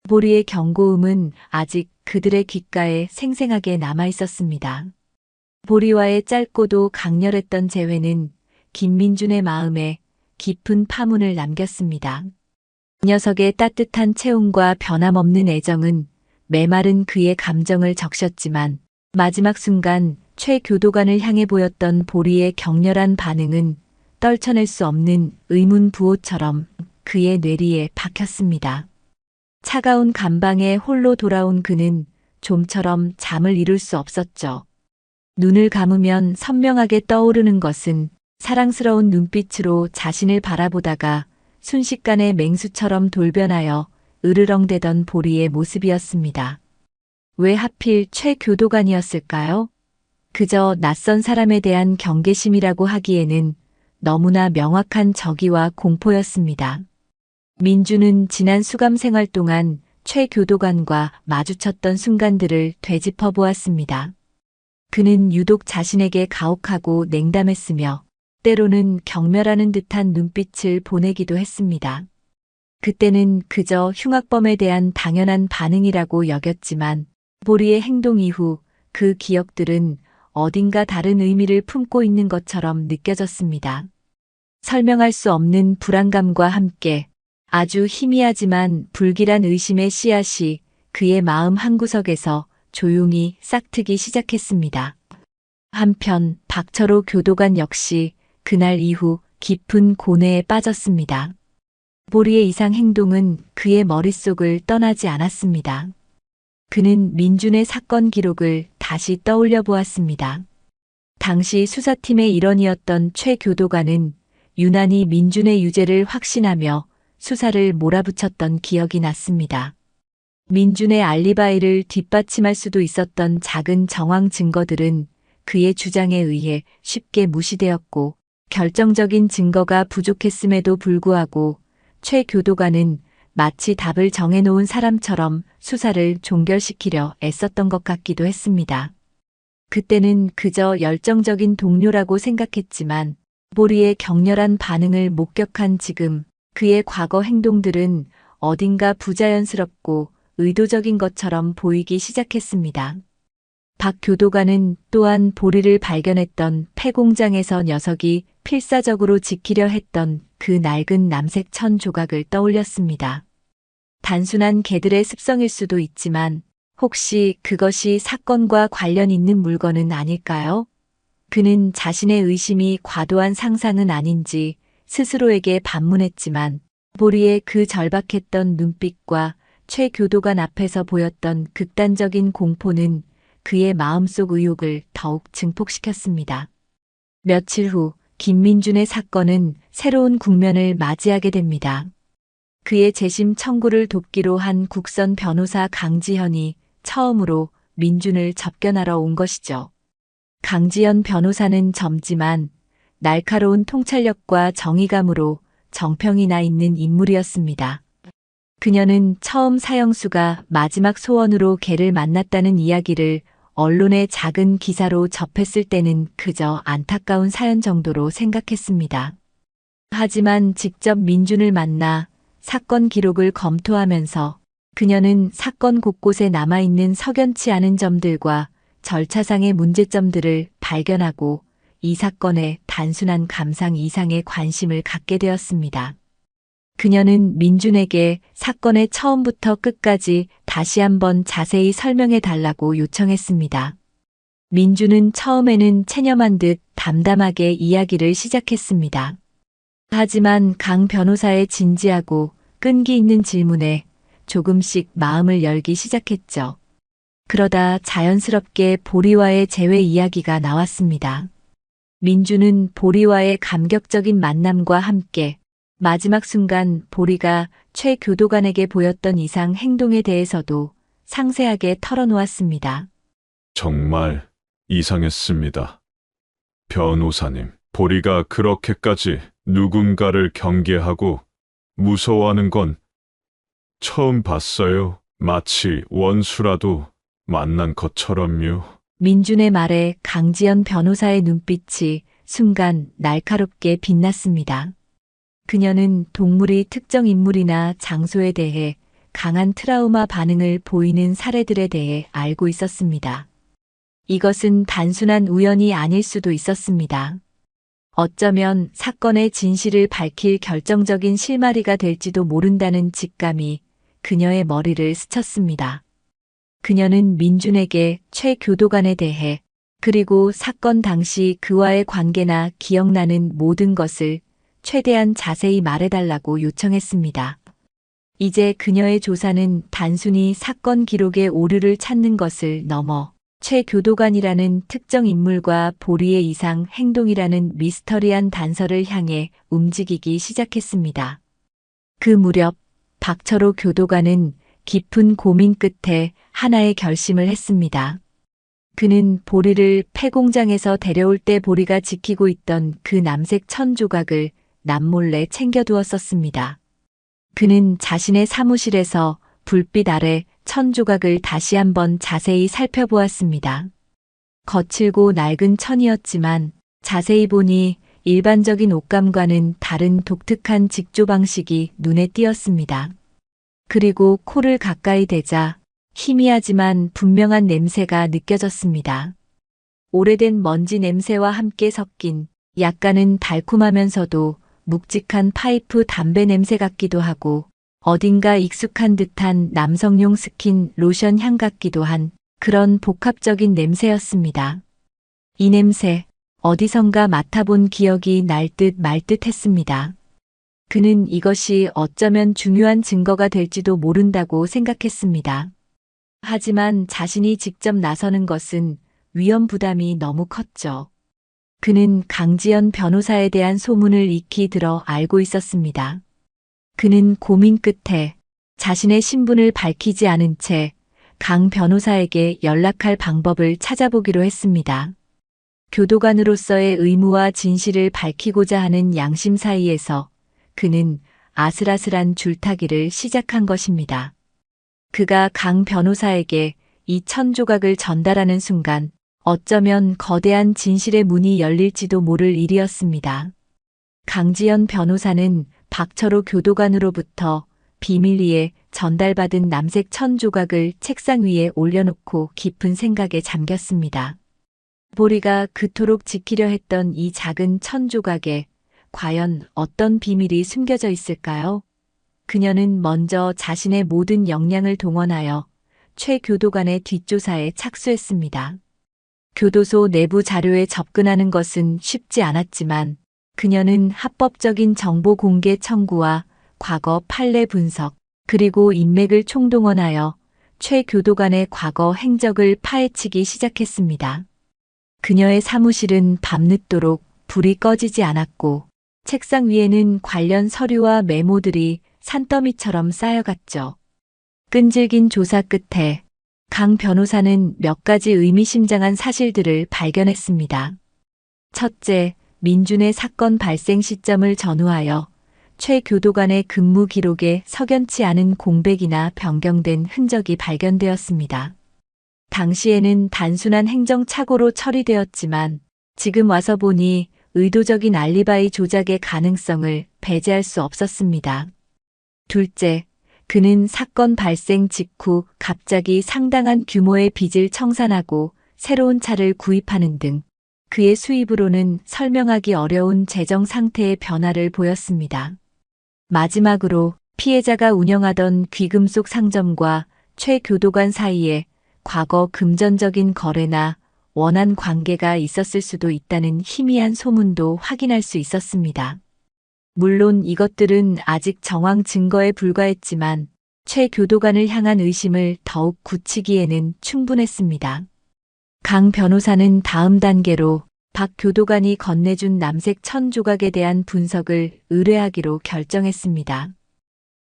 보리의 경고음은 아직 그들의 귓가에 생생하게 남아 있었습니다. 보리와의 짧고도 강렬했던 재회는 김민준의 마음에 깊은 파문을 남겼습니다. 녀석의 따뜻한 체온과 변함없는 애정은 메마른 그의 감정을 적셨지만 마지막 순간 최 교도관을 향해 보였던 보리의 격렬한 반응은 떨쳐낼 수 없는 의문 부호처럼 그의 뇌리에 박혔습니다. 차가운 감방에 홀로 돌아온 그는 좀처럼 잠을 이룰 수 없었죠. 눈을 감으면 선명하게 떠오르는 것은 사랑스러운 눈빛으로 자신을 바라보다가 순식간에 맹수처럼 돌변하여 으르렁대던 보리의 모습이었습니다. 왜 하필 최 교도관이었을까요? 그저 낯선 사람에 대한 경계심이라고 하기에는 너무나 명확한 적의와 공포였습니다. 민주는 지난 수감 생활 동안 최 교도관과 마주쳤던 순간들을 되짚어 보았습니다. 그는 유독 자신에게 가혹하고 냉담했으며 때로는 경멸하는 듯한 눈빛을 보내기도 했습니다. 그때는 그저 흉악범에 대한 당연한 반응이라고 여겼지만 보리의 행동 이후 그 기억들은 어딘가 다른 의미를 품고 있는 것처럼 느껴졌습니다. 설명할 수 없는 불안감과 함께 아주 희미하지만 불길한 의심의 씨앗이 그의 마음 한구석에서 조용히 싹트기 시작했습니다. 한편 박철호 교도관 역시 그날 이후 깊은 고뇌에 빠졌습니다. 보리의 이상 행동은 그의 머릿속을 떠나지 않았습니다. 그는 민준의 사건 기록을 다시 떠올려 보았습니다. 당시 수사팀의 일원이었던 최 교도관은 유난히 민준의 유죄를 확신하며 수사를 몰아붙였던 기억이 났습니다. 민준의 알리바이를 뒷받침할 수도 있었던 작은 정황 증거들은 그의 주장에 의해 쉽게 무시되었고 결정적인 증거가 부족했음에도 불구하고 최 교도관은 마치 답을 정해놓은 사람처럼 수사를 종결시키려 애썼던 것 같기도 했습니다. 그때는 그저 열정적인 동료라고 생각했지만 보리의 격렬한 반응을 목격한 지금 그의 과거 행동들은 어딘가 부자연스럽고 의도적인 것처럼 보이기 시작했습니다. 박 교도관은 또한 보리를 발견했던 폐공장에서 녀석이 필사적으로 지키려 했던 그 낡은 남색 천 조각을 떠올렸습니다. 단순한 개들의 습성일 수도 있지만 혹시 그것이 사건과 관련 있는 물건은 아닐까요? 그는 자신의 의심이 과도한 상상은 아닌지 스스로에게 반문했지만 보리의 그 절박했던 눈빛과 최 교도관 앞에서 보였던 극단적인 공포는 그의 마음속 의혹을 더욱 증폭시켰습니다. 며칠 후 김민준의 사건은 새로운 국면을 맞이하게 됩니다. 그의 재심 청구를 돕기로 한 국선 변호사 강지현이 처음으로 민준을 접견하러 온 것이죠. 강지현 변호사는 젊지만 날카로운 통찰력과 정의감으로 정평이 나 있는 인물이었습니다. 그녀는 처음 사형수가 마지막 소원으로 개를 만났다는 이야기를 언론의 작은 기사로 접했을 때는 그저 안타까운 사연 정도로 생각했습니다. 하지만 직접 민준을 만나 사건 기록을 검토하면서 그녀는 사건 곳곳에 남아있는 석연치 않은 점들과 절차상의 문제점들을 발견하고 이 사건에 단순한 감상 이상의 관심을 갖게 되었습니다. 그녀는 민준에게 사건의 처음부터 끝까지 다시 한번 자세히 설명해 달라고 요청했습니다. 민준은 처음에는 체념한 듯 담담하게 이야기를 시작했습니다. 하지만 강 변호사의 진지하고 끈기 있는 질문에 조금씩 마음을 열기 시작했죠. 그러다 자연스럽게 보리와의 재회 이야기가 나왔습니다. 민준은 보리와의 감격적인 만남과 함께 마지막 순간 보리가 최 교도관에게 보였던 이상 행동에 대해서도 상세하게 털어놓았습니다. 정말 이상했습니다. 변호사님, 보리가 그렇게까지 누군가를 경계하고 무서워하는 건 처음 봤어요. 마치 원수라도 만난 것처럼요. 민준의 말에 강지연 변호사의 눈빛이 순간 날카롭게 빛났습니다. 그녀는 동물이 특정 인물이나 장소에 대해 강한 트라우마 반응을 보이는 사례들에 대해 알고 있었습니다. 이것은 단순한 우연이 아닐 수도 있었습니다. 어쩌면 사건의 진실을 밝힐 결정적인 실마리가 될지도 모른다는 직감이 그녀의 머리를 스쳤습니다. 그녀는 민준에게 최 교도관에 대해 그리고 사건 당시 그와의 관계나 기억나는 모든 것을 최대한 자세히 말해달라고 요청했습니다. 이제 그녀의 조사는 단순히 사건 기록의 오류를 찾는 것을 넘어 최 교도관이라는 특정 인물과 보리의 이상 행동이라는 미스터리한 단서를 향해 움직이기 시작했습니다. 그 무렵 박철호 교도관은 깊은 고민 끝에 하나의 결심을 했습니다. 그는 보리를 폐공장에서 데려올 때 보리가 지키고 있던 그 남색 천 조각을 남몰래 챙겨두었었습니다. 그는 자신의 사무실에서 불빛 아래 천 조각을 다시 한번 자세히 살펴보았습니다. 거칠고 낡은 천이었지만 자세히 보니 일반적인 옷감과는 다른 독특한 직조 방식이 눈에 띄었습니다. 그리고 코를 가까이 대자 희미하지만 분명한 냄새가 느껴졌습니다. 오래된 먼지 냄새와 함께 섞인 약간은 달콤하면서도 묵직한 파이프 담배 냄새 같기도 하고 어딘가 익숙한 듯한 남성용 스킨 로션 향 같기도 한 그런 복합적인 냄새였습니다. 이 냄새, 어디선가 맡아본 기억이 날 듯 말 듯 했습니다. 그는 이것이 어쩌면 중요한 증거가 될지도 모른다고 생각했습니다. 하지만 자신이 직접 나서는 것은 위험 부담이 너무 컸죠. 그는 강지연 변호사에 대한 소문을 익히 들어 알고 있었습니다. 그는 고민 끝에 자신의 신분을 밝히지 않은 채 강 변호사에게 연락할 방법을 찾아보기로 했습니다. 교도관으로서의 의무와 진실을 밝히고자 하는 양심 사이에서 그는 아슬아슬한 줄타기를 시작한 것입니다. 그가 강 변호사에게 이 천 조각을 전달하는 순간 어쩌면 거대한 진실의 문이 열릴지도 모를 일이었습니다. 강지연 변호사는 박철호 교도관으로부터 비밀리에 전달받은 남색 천 조각을 책상 위에 올려놓고 깊은 생각에 잠겼습니다. 보리가 그토록 지키려 했던 이 작은 천 조각에 과연 어떤 비밀이 숨겨져 있을까요? 그녀는 먼저 자신의 모든 역량을 동원하여 최 교도관의 뒷조사에 착수했습니다. 교도소 내부 자료에 접근하는 것은 쉽지 않았지만 그녀는 합법적인 정보 공개 청구와 과거 판례 분석, 그리고 인맥을 총동원하여 최 교도관의 과거 행적을 파헤치기 시작했습니다. 그녀의 사무실은 밤늦도록 불이 꺼지지 않았고 책상 위에는 관련 서류와 메모들이 산더미처럼 쌓여갔죠. 끈질긴 조사 끝에 강 변호사는 몇 가지 의미심장한 사실들을 발견했습니다. 첫째, 민준의 사건 발생 시점을 전후하여 최 교도관의 근무 기록에 석연치 않은 공백이나 변경된 흔적이 발견되었습니다. 당시에는 단순한 행정착오로 처리되었지만 지금 와서 보니 의도적인 알리바이 조작의 가능성을 배제할 수 없었습니다. 둘째, 그는 사건 발생 직후 갑자기 상당한 규모의 빚을 청산하고 새로운 차를 구입하는 등 그의 수입으로는 설명하기 어려운 재정 상태의 변화를 보였습니다. 마지막으로 피해자가 운영하던 귀금속 상점과 최 교도관 사이에 과거 금전적인 거래나 원한 관계가 있었을 수도 있다는 희미한 소문도 확인할 수 있었습니다. 물론 이것들은 아직 정황 증거에 불과했지만 최 교도관을 향한 의심을 더욱 굳히기에는 충분했습니다. 강 변호사는 다음 단계로 박 교도관이 건네준 남색 천 조각에 대한 분석을 의뢰하기로 결정했습니다.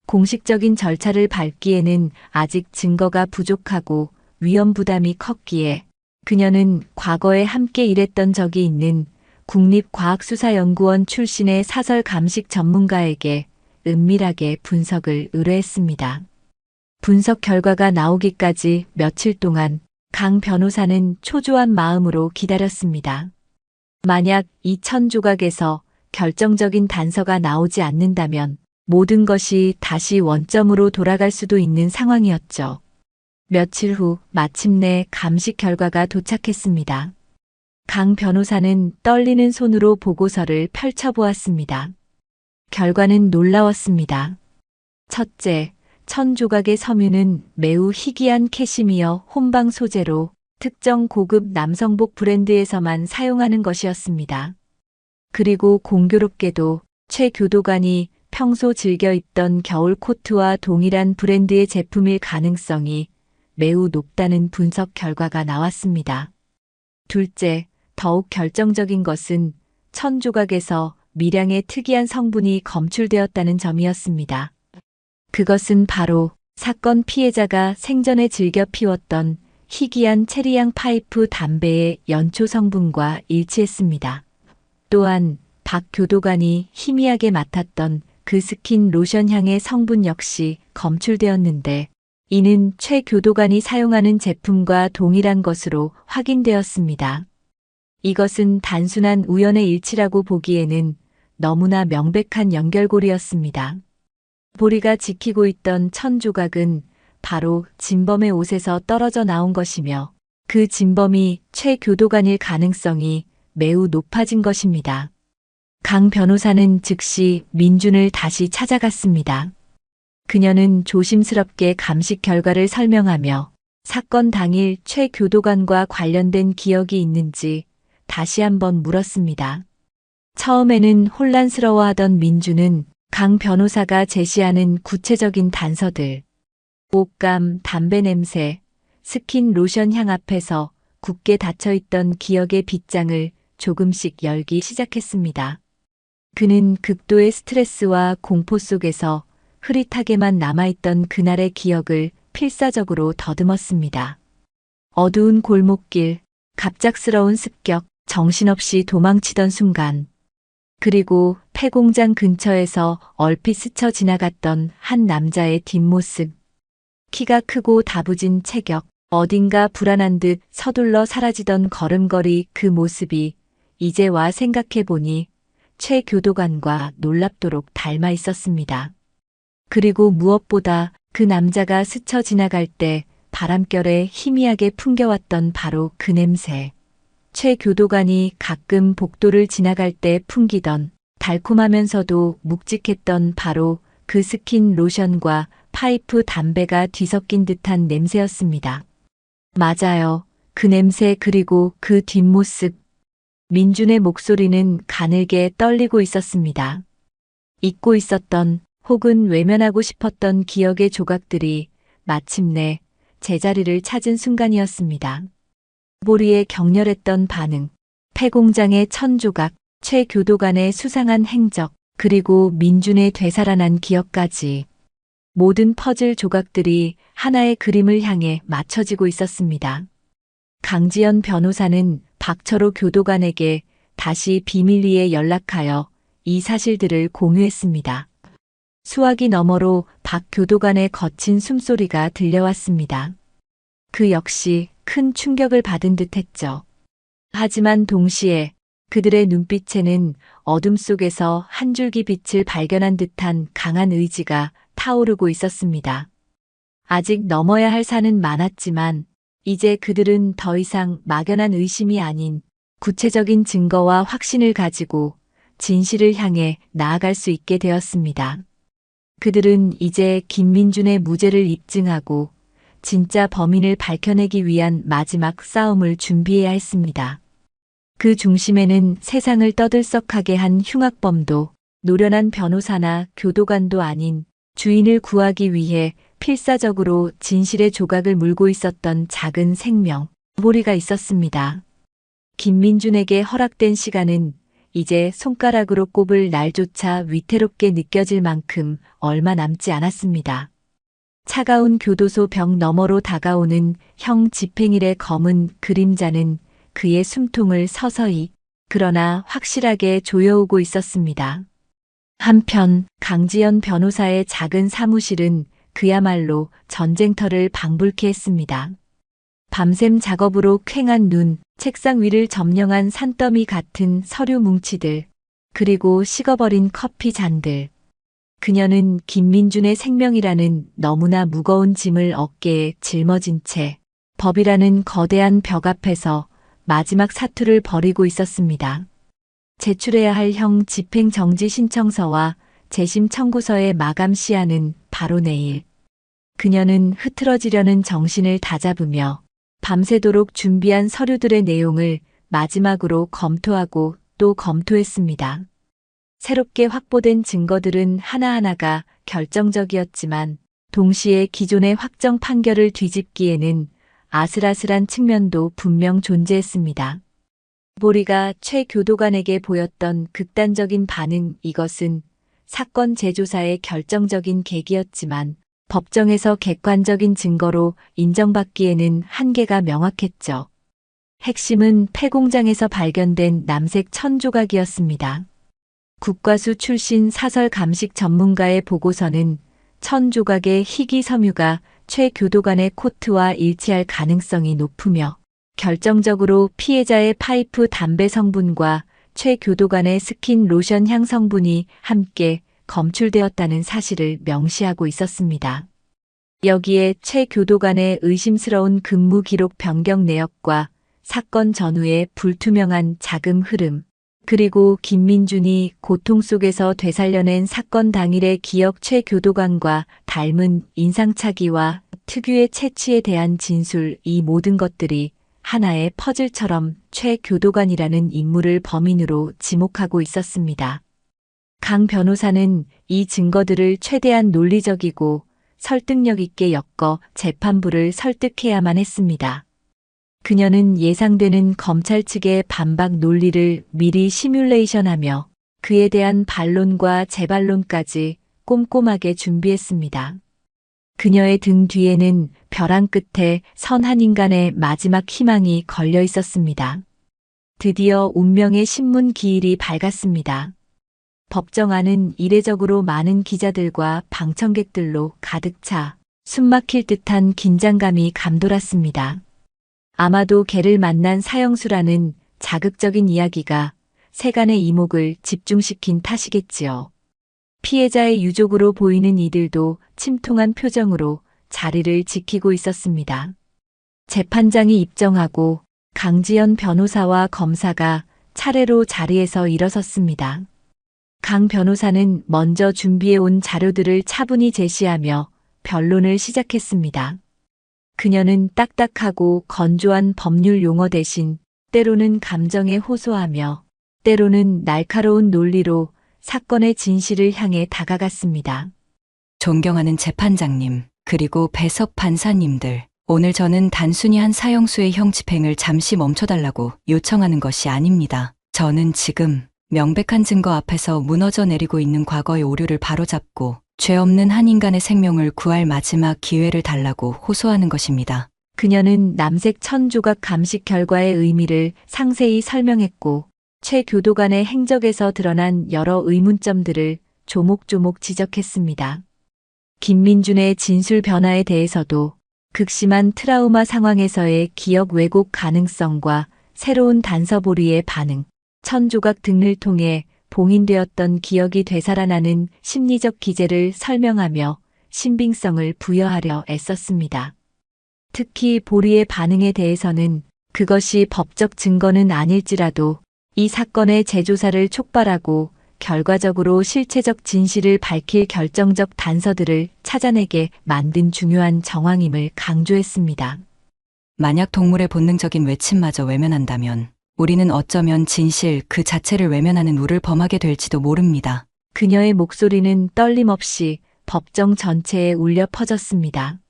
공식적인 절차를 밟기에는 아직 증거가 부족하고 위험 부담이 컸기에 그녀는 과거에 함께 일했던 적이 있는 국립과학수사연구원 출신의 사설 감식 전문가에게 은밀하게 분석을 의뢰했습니다. 분석 결과가 나오기까지 며칠 동안 강 변호사는 초조한 마음으로 기다렸습니다. 만약 이 1000조각에서 결정적인 단서가 나오지 않는다면 모든 것이 다시 원점으로 돌아갈 수도 있는 상황이었죠. 며칠 후 마침내 감식 결과가 도착했습니다. 강 변호사는 떨리는 손으로 보고서를 펼쳐보았습니다. 결과는 놀라웠습니다. 첫째, 1000조각의 섬유는 매우 희귀한 캐시미어 혼방 소재로 특정 고급 남성복 브랜드에서만 사용하는 것이었습니다. 그리고 공교롭게도 최 교도관이 평소 즐겨 입던 겨울 코트와 동일한 브랜드의 제품일 가능성이 매우 높다는 분석 결과가 나왔습니다. 둘째, 더욱 결정적인 것은 1000조각에서 미량의 특이한 성분이 검출되었다는 점이었습니다. 그것은 바로 사건 피해자가 생전에 즐겨 피웠던 희귀한 체리향 파이프 담배의 연초 성분과 일치했습니다. 또한 박 교도관이 희미하게 맡았던 그 스킨 로션 향의 성분 역시 검출되었는데 이는 최 교도관이 사용하는 제품과 동일한 것으로 확인되었습니다. 이것은 단순한 우연의 일치라고 보기에는 너무나 명백한 연결고리였습니다. 보리가 지키고 있던 1000조각은 바로 진범의 옷에서 떨어져 나온 것이며 그 진범이 최 교도관일 가능성이 매우 높아진 것입니다. 강 변호사는 즉시 민준을 다시 찾아갔습니다. 그녀는 조심스럽게 감식 결과를 설명하며 사건 당일 최 교도관과 관련된 기억이 있는지 다시 한번 물었습니다. 처음에는 혼란스러워하던 민준은 강 변호사가 제시하는 구체적인 단서들, 옷감, 담배 냄새, 스킨 로션 향 앞에서 굳게 닫혀있던 기억의 빗장을 조금씩 열기 시작했습니다. 그는 극도의 스트레스와 공포 속에서 흐릿하게만 남아있던 그날의 기억을 필사적으로 더듬었습니다. 어두운 골목길, 갑작스러운 습격, 정신없이 도망치던 순간, 그리고 폐공장 근처에서 얼핏 스쳐 지나갔던 한 남자의 뒷모습, 키가 크고 다부진 체격, 어딘가 불안한 듯 서둘러 사라지던 걸음걸이 그 모습이 이제 와 생각해보니 최 교도관과 놀랍도록 닮아 있었습니다. 그리고 무엇보다 그 남자가 스쳐 지나갈 때 바람결에 희미하게 풍겨왔던 바로 그 냄새. 최 교도관이 가끔 복도를 지나갈 때 풍기던 달콤하면서도 묵직했던 바로 그 스킨 로션과 파이프 담배가 뒤섞인 듯한 냄새였습니다. 맞아요. 그 냄새 그리고 그 뒷모습. 민준의 목소리는 가늘게 떨리고 있었습니다. 잊고 있었던 혹은 외면하고 싶었던 기억의 조각들이 마침내 제자리를 찾은 순간이었습니다. 보리의 격렬했던 반응, 폐공장의 1000조각, 최 교도관의 수상한 행적, 그리고 민준의 되살아난 기억까지 모든 퍼즐 조각들이 하나의 그림을 향해 맞춰지고 있었습니다. 강지연 변호사는 박철호 교도관에게 다시 비밀리에 연락하여 이 사실들을 공유했습니다. 수화기 너머로 박 교도관의 거친 숨소리가 들려왔습니다. 그 역시 큰 충격을 받은 듯했죠. 하지만 동시에 그들의 눈빛에는 어둠 속에서 한 줄기 빛을 발견한 듯한 강한 의지가 타오르고 있었습니다. 아직 넘어야 할 산은 많았지만 이제 그들은 더 이상 막연한 의심이 아닌 구체적인 증거와 확신을 가지고 진실을 향해 나아갈 수 있게 되었습니다. 그들은 이제 김민준의 무죄를 입증하고 진짜 범인을 밝혀내기 위한 마지막 싸움을 준비해야 했습니다. 그 중심에는 세상을 떠들썩하게 한 흉악범도 노련한 변호사나 교도관도 아닌 주인을 구하기 위해 필사적으로 진실의 조각을 물고 있었던 작은 생명, 보리가 있었습니다. 김민준에게 허락된 시간은 이제 손가락으로 꼽을 날조차 위태롭게 느껴질 만큼 얼마 남지 않았습니다. 차가운 교도소 벽 너머로 다가오는 형 집행일의 검은 그림자는 그의 숨통을 서서히 그러나 확실하게 조여오고 있었습니다. 한편 강지연 변호사의 작은 사무실은 그야말로 전쟁터를 방불케 했습니다. 밤샘 작업으로 퀭한 눈, 책상 위를 점령한 산더미 같은 서류 뭉치들, 그리고 식어버린 커피 잔들. 그녀는 김민준의 생명이라는 너무나 무거운 짐을 어깨에 짊어진 채 법이라는 거대한 벽 앞에서 마지막 사투를 벌이고 있었습니다. 제출해야 할 형 집행정지 신청서와 재심 청구서의 마감 시한은 바로 내일. 그녀는 흐트러지려는 정신을 다잡으며 밤새도록 준비한 서류들의 내용을 마지막으로 검토하고 또 검토했습니다. 새롭게 확보된 증거들은 하나하나가 결정적이었지만 동시에 기존의 확정 판결을 뒤집기에는 아슬아슬한 측면도 분명 존재했습니다. 보리가 최 교도관에게 보였던 극단적인 반응, 이것은 사건 재조사의 결정적인 계기였지만 법정에서 객관적인 증거로 인정받기에는 한계가 명확했죠. 핵심은 폐공장에서 발견된 남색 천조각이었습니다. 국과수 출신 사설 감식 전문가의 보고서는 천조각의 희귀 섬유가 최 교도관의 코트와 일치할 가능성이 높으며 결정적으로 피해자의 파이프 담배 성분과 최 교도관의 스킨 로션 향 성분이 함께 검출되었다는 사실을 명시하고 있었습니다. 여기에 최 교도관의 의심스러운 근무 기록 변경 내역과 사건 전후의 불투명한 자금 흐름, 그리고 김민준이 고통 속에서 되살려낸 사건 당일의 기억 최 교도관과 닮은 인상착의와 특유의 채취에 대한 진술, 이 모든 것들이 하나의 퍼즐처럼 최 교도관이라는 인물을 범인으로 지목하고 있었습니다. 강 변호사는 이 증거들을 최대한 논리적이고 설득력 있게 엮어 재판부를 설득해야만 했습니다. 그녀는 예상되는 검찰 측의 반박 논리를 미리 시뮬레이션하며 그에 대한 반론과 재반론까지 꼼꼼하게 준비했습니다. 그녀의 등 뒤에는 벼랑 끝에 선 한 인간의 마지막 희망이 걸려 있었습니다. 드디어 운명의 신문 기일이 밝았습니다. 법정 안은 이례적으로 많은 기자들과 방청객들로 가득 차 숨막힐 듯한 긴장감이 감돌았습니다. 아마도 개를 만난 사형수라는 자극적인 이야기가 세간의 이목을 집중시킨 탓이겠지요. 피해자의 유족으로 보이는 이들도 침통한 표정으로 자리를 지키고 있었습니다. 재판장이 입정하고 강지연 변호사와 검사가 차례로 자리에서 일어섰습니다. 강 변호사는 먼저 준비해온 자료들을 차분히 제시하며 변론을 시작했습니다. 그녀는 딱딱하고 건조한 법률 용어 대신 때로는 감정에 호소하며 때로는 날카로운 논리로 사건의 진실을 향해 다가갔습니다. 존경하는 재판장님, 그리고 배석 판사님들, 오늘 저는 단순히 한 사형수의 형 집행을 잠시 멈춰달라고 요청하는 것이 아닙니다. 저는 지금 명백한 증거 앞에서 무너져 내리고 있는 과거의 오류를 바로잡고 죄 없는 한 인간의 생명을 구할 마지막 기회를 달라고 호소하는 것입니다. 그녀는 남색 천조각 감식 결과의 의미를 상세히 설명했고 최 교도관의 행적에서 드러난 여러 의문점들을 조목조목 지적했습니다. 김민준의 진술 변화에 대해서도 극심한 트라우마 상황에서의 기억 왜곡 가능성과 새로운 단서보리의 반응, 천조각 등을 통해 봉인되었던 기억이 되살아나는 심리적 기제를 설명하며 신빙성을 부여하려 애썼습니다. 특히 보리의 반응에 대해서는 그것이 법적 증거는 아닐지라도 이 사건의 재조사를 촉발하고 결과적으로 실체적 진실을 밝힐 결정적 단서들을 찾아내게 만든 중요한 정황임을 강조했습니다. 만약 동물의 본능적인 외침마저 외면한다면 우리는 어쩌면 진실 그 자체를 외면하는 우를 범하게 될지도 모릅니다. 그녀의 목소리는 떨림없이 법정 전체에 울려 퍼졌습니다.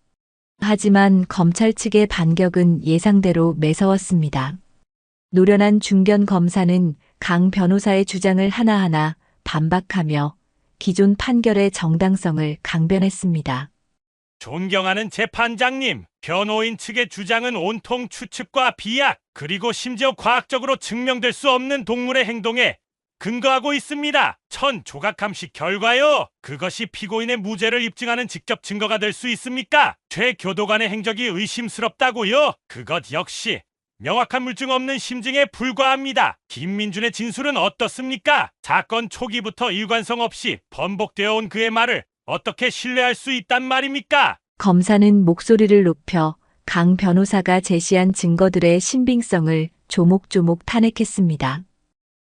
하지만 검찰 측의 반격은 예상대로 매서웠습니다. 노련한 중견 검사는 강 변호사의 주장을 하나하나 반박하며 기존 판결의 정당성을 강변했습니다. 존경하는 재판장님, 변호인 측의 주장은 온통 추측과 비약, 그리고 심지어 과학적으로 증명될 수 없는 동물의 행동에 근거하고 있습니다. 천 조각함식 결과요. 그것이 피고인의 무죄를 입증하는 직접 증거가 될 수 있습니까? 최 교도관의 행적이 의심스럽다고요. 그것 역시 명확한 물증 없는 심증에 불과합니다. 김민준의 진술은 어떻습니까? 사건 초기부터 일관성 없이 번복되어 온 그의 말을 어떻게 신뢰할 수 있단 말입니까? 검사는 목소리를 높여 강 변호사가 제시한 증거들의 신빙성을 조목조목 탄핵했습니다.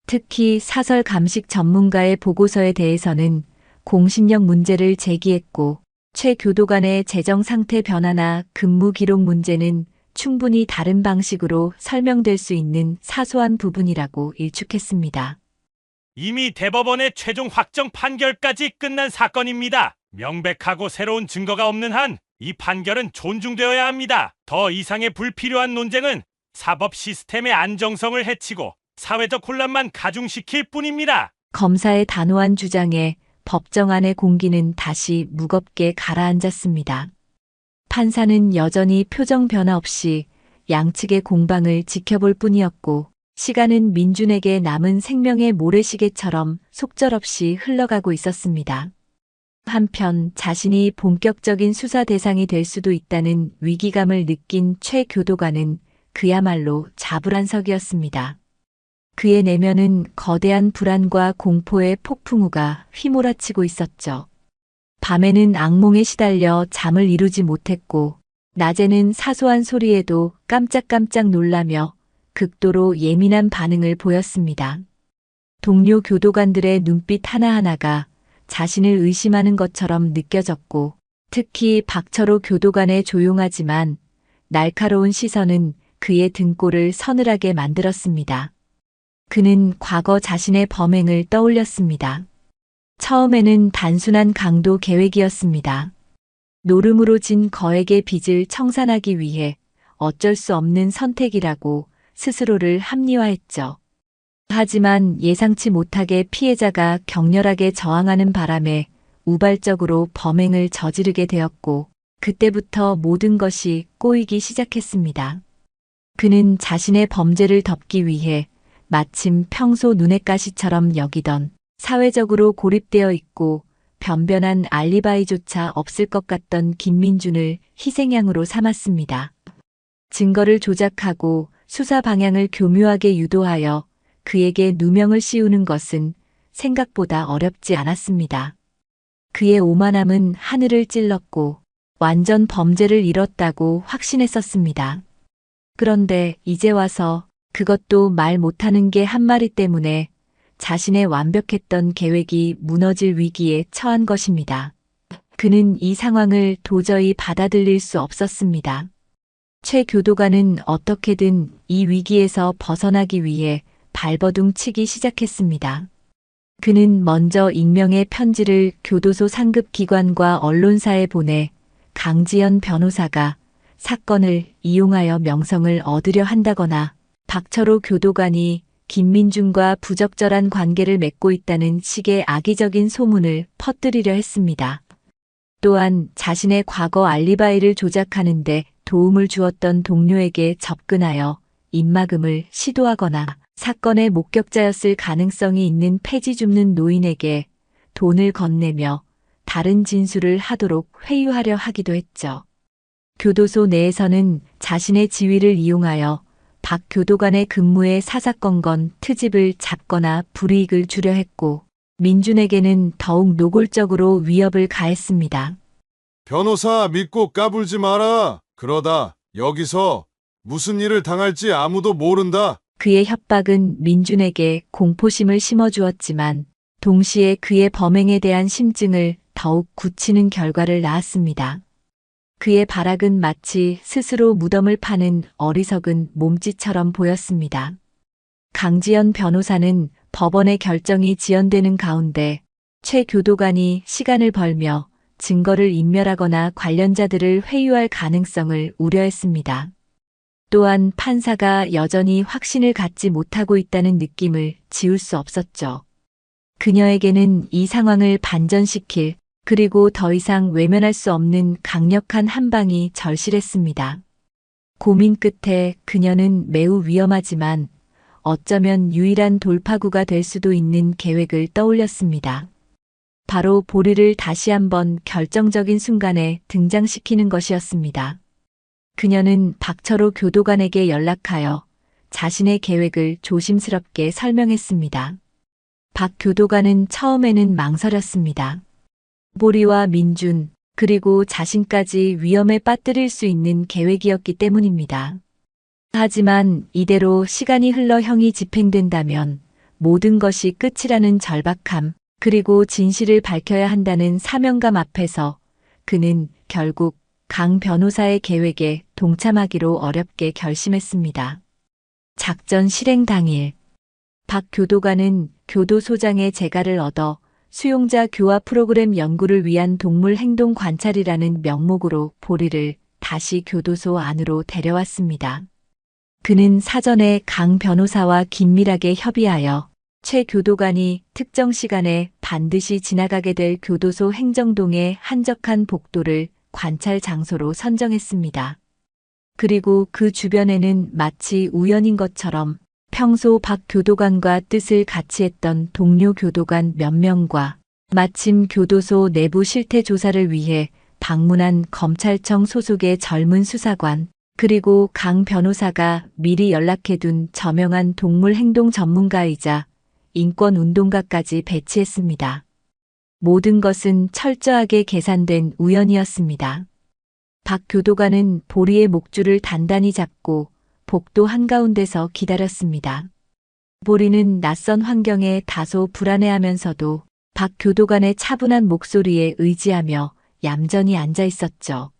특히 사설 감식 전문가의 보고서에 대해서는 공신력 문제를 제기했고, 최 교도관의 재정 상태 변화나 근무 기록 문제는 충분히 다른 방식으로 설명될 수 있는 사소한 부분이라고 일축했습니다. 이미 대법원의 최종 확정 판결까지 끝난 사건입니다. 명백하고 새로운 증거가 없는 한 이 판결은 존중되어야 합니다. 더 이상의 불필요한 논쟁은 사법 시스템의 안정성을 해치고 사회적 혼란만 가중시킬 뿐입니다. 검사의 단호한 주장에 법정 안의 공기는 다시 무겁게 가라앉았습니다. 판사는 여전히 표정 변화 없이 양측의 공방을 지켜볼 뿐이었고, 시간은 민준에게 남은 생명의 모래시계처럼 속절없이 흘러가고 있었습니다. 한편 자신이 본격적인 수사 대상이 될 수도 있다는 위기감을 느낀 최 교도관은 그야말로 자불안석이었습니다. 그의 내면은 거대한 불안과 공포의 폭풍우가 휘몰아치고 있었죠. 밤에는 악몽에 시달려 잠을 이루지 못했고, 낮에는 사소한 소리에도 깜짝깜짝 놀라며 극도로 예민한 반응을 보였습니다. 동료 교도관들의 눈빛 하나하나가 자신을 의심하는 것처럼 느껴졌고, 특히 박철호 교도관의 조용하지만 날카로운 시선은 그의 등골을 서늘하게 만들었습니다. 그는 과거 자신의 범행을 떠올렸습니다. 처음에는 단순한 강도 계획이었습니다. 노름으로 진 거액의 빚을 청산하기 위해 어쩔 수 없는 선택이라고 스스로를 합리화했죠. 하지만 예상치 못하게 피해자가 격렬하게 저항하는 바람에 우발적으로 범행을 저지르게 되었고, 그때부터 모든 것이 꼬이기 시작했습니다. 그는 자신의 범죄를 덮기 위해 마침 평소 눈엣 가시처럼 여기던 사회적으로 고립되어 있고 변변한 알리바이조차 없을 것 같던 김민준을 희생양으로 삼았습니다. 증거를 조작하고 수사 방향을 교묘하게 유도하여 그에게 누명을 씌우는 것은 생각보다 어렵지 않았습니다. 그의 오만함은 하늘을 찔렀고 완전 범죄를 이뤘다고 확신했었습니다. 그런데 이제 와서 그것도 말 못하는 개 한 마리 때문에 자신의 완벽했던 계획이 무너질 위기에 처한 것입니다. 그는 이 상황을 도저히 받아들일 수 없었습니다. 최 교도관은 어떻게든 이 위기에서 벗어나기 위해 발버둥 치기 시작했습니다. 그는 먼저 익명의 편지를 교도소 상급 기관과 언론사에 보내 강지연 변호사가 사건을 이용하여 명성을 얻으려 한다거나 박철호 교도관이 김민준과 부적절한 관계를 맺고 있다는 식의 악의적인 소문을 퍼뜨리려 했습니다. 또한 자신의 과거 알리바이를 조작하는 데 도움을 주었던 동료에게 접근하여 입막음을 시도하거나 사건의 목격자였을 가능성이 있는 폐지 줍는 노인에게 돈을 건네며 다른 진술을 하도록 회유하려 하기도 했죠. 교도소 내에서는 자신의 지위를 이용하여 박 교도관의 근무에 사사건건 트집을 잡거나 불이익을 주려 했고, 민준에게는 더욱 노골적으로 위협을 가했습니다. 변호사 믿고 까불지 마라. 그러다 여기서 무슨 일을 당할지 아무도 모른다. 그의 협박은 민준에게 공포심을 심어주었지만 동시에 그의 범행에 대한 심증을 더욱 굳히는 결과를 낳았습니다. 그의 발악은 마치 스스로 무덤을 파는 어리석은 몸짓처럼 보였습니다. 강지연 변호사는 법원의 결정이 지연되는 가운데 최 교도관이 시간을 벌며 증거를 인멸하거나 관련자들을 회유할 가능성을 우려했습니다. 또한 판사가 여전히 확신을 갖지 못하고 있다는 느낌을 지울 수 없었죠. 그녀에게는 이 상황을 반전시킬, 그리고 더 이상 외면할 수 없는 강력한 한 방이 절실했습니다. 고민 끝에 그녀는 매우 위험하지만 어쩌면 유일한 돌파구가 될 수도 있는 계획을 떠올렸습니다. 바로 보리를 다시 한번 결정적인 순간에 등장시키는 것이었습니다. 그녀는 박철호 교도관에게 연락하여 자신의 계획을 조심스럽게 설명했습니다. 박 교도관은 처음에는 망설였습니다. 보리와 민준, 그리고 자신까지 위험에 빠뜨릴 수 있는 계획이었기 때문입니다. 하지만 이대로 시간이 흘러 형이 집행된다면 모든 것이 끝이라는 절박함, 그리고 진실을 밝혀야 한다는 사명감 앞에서 그는 결국 강 변호사의 계획에 동참하기로 어렵게 결심했습니다. 작전 실행 당일, 박 교도관은 교도소장의 재가를 얻어 수용자 교화 프로그램 연구를 위한 동물 행동 관찰이라는 명목으로 보리를 다시 교도소 안으로 데려왔습니다. 그는 사전에 강 변호사와 긴밀하게 협의하여 최 교도관이 특정 시간에 반드시 지나가게 될 교도소 행정동의 한적한 복도를 관찰 장소로 선정했습니다. 그리고 그 주변에는 마치 우연인 것처럼 평소 박 교도관과 뜻을 같이 했던 동료 교도관 몇 명과 마침 교도소 내부 실태 조사를 위해 방문한 검찰청 소속의 젊은 수사관, 그리고 강 변호사가 미리 연락해둔 저명한 동물 행동 전문가이자 인권운동가까지 배치했습니다. 모든 것은 철저하게 계산된 우연이었습니다. 박 교도관은 보리의 목줄을 단단히 잡고 복도 한가운데서 기다렸습니다. 보리는 낯선 환경에 다소 불안해하면서도 박 교도관의 차분한 목소리에 의지하며 얌전히 앉아 있었죠.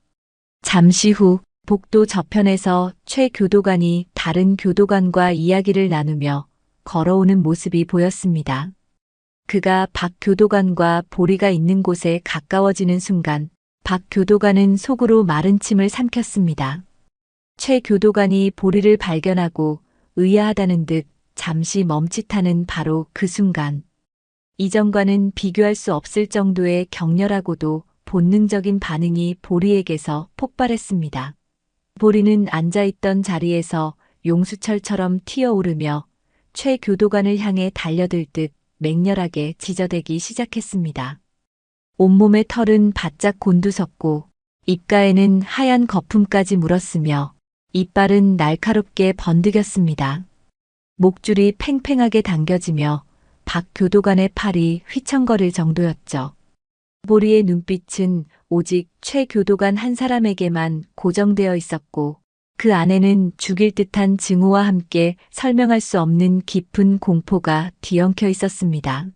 잠시 후 복도 저편에서 최 교도관이 다른 교도관과 이야기를 나누며 걸어오는 모습이 보였습니다. 그가 박 교도관과 보리가 있는 곳에 가까워지는 순간 박 교도관은 속으로 마른 침을 삼켰습니다. 최 교도관이 보리를 발견하고 의아하다는 듯 잠시 멈칫하는 바로 그 순간, 이전과는 비교할 수 없을 정도의 격렬하고도 본능적인 반응이 보리에게서 폭발했습니다. 보리는 앉아있던 자리에서 용수철처럼 튀어오르며 최 교도관을 향해 달려들 듯 맹렬하게 지저대기 시작했습니다. 온몸의 털은 바짝 곤두섰고 입가에는 하얀 거품까지 물었으며 이빨은 날카롭게 번득였습니다. 목줄이 팽팽하게 당겨지며 박 교도관의 팔이 휘청거릴 정도였죠. 보리의 눈빛은 오직 최 교도관 한 사람에게만 고정되어 있었고 그 안에는 죽일 듯한 증오와 함께 설명할 수 없는 깊은 공포가 뒤엉켜 있었습니다.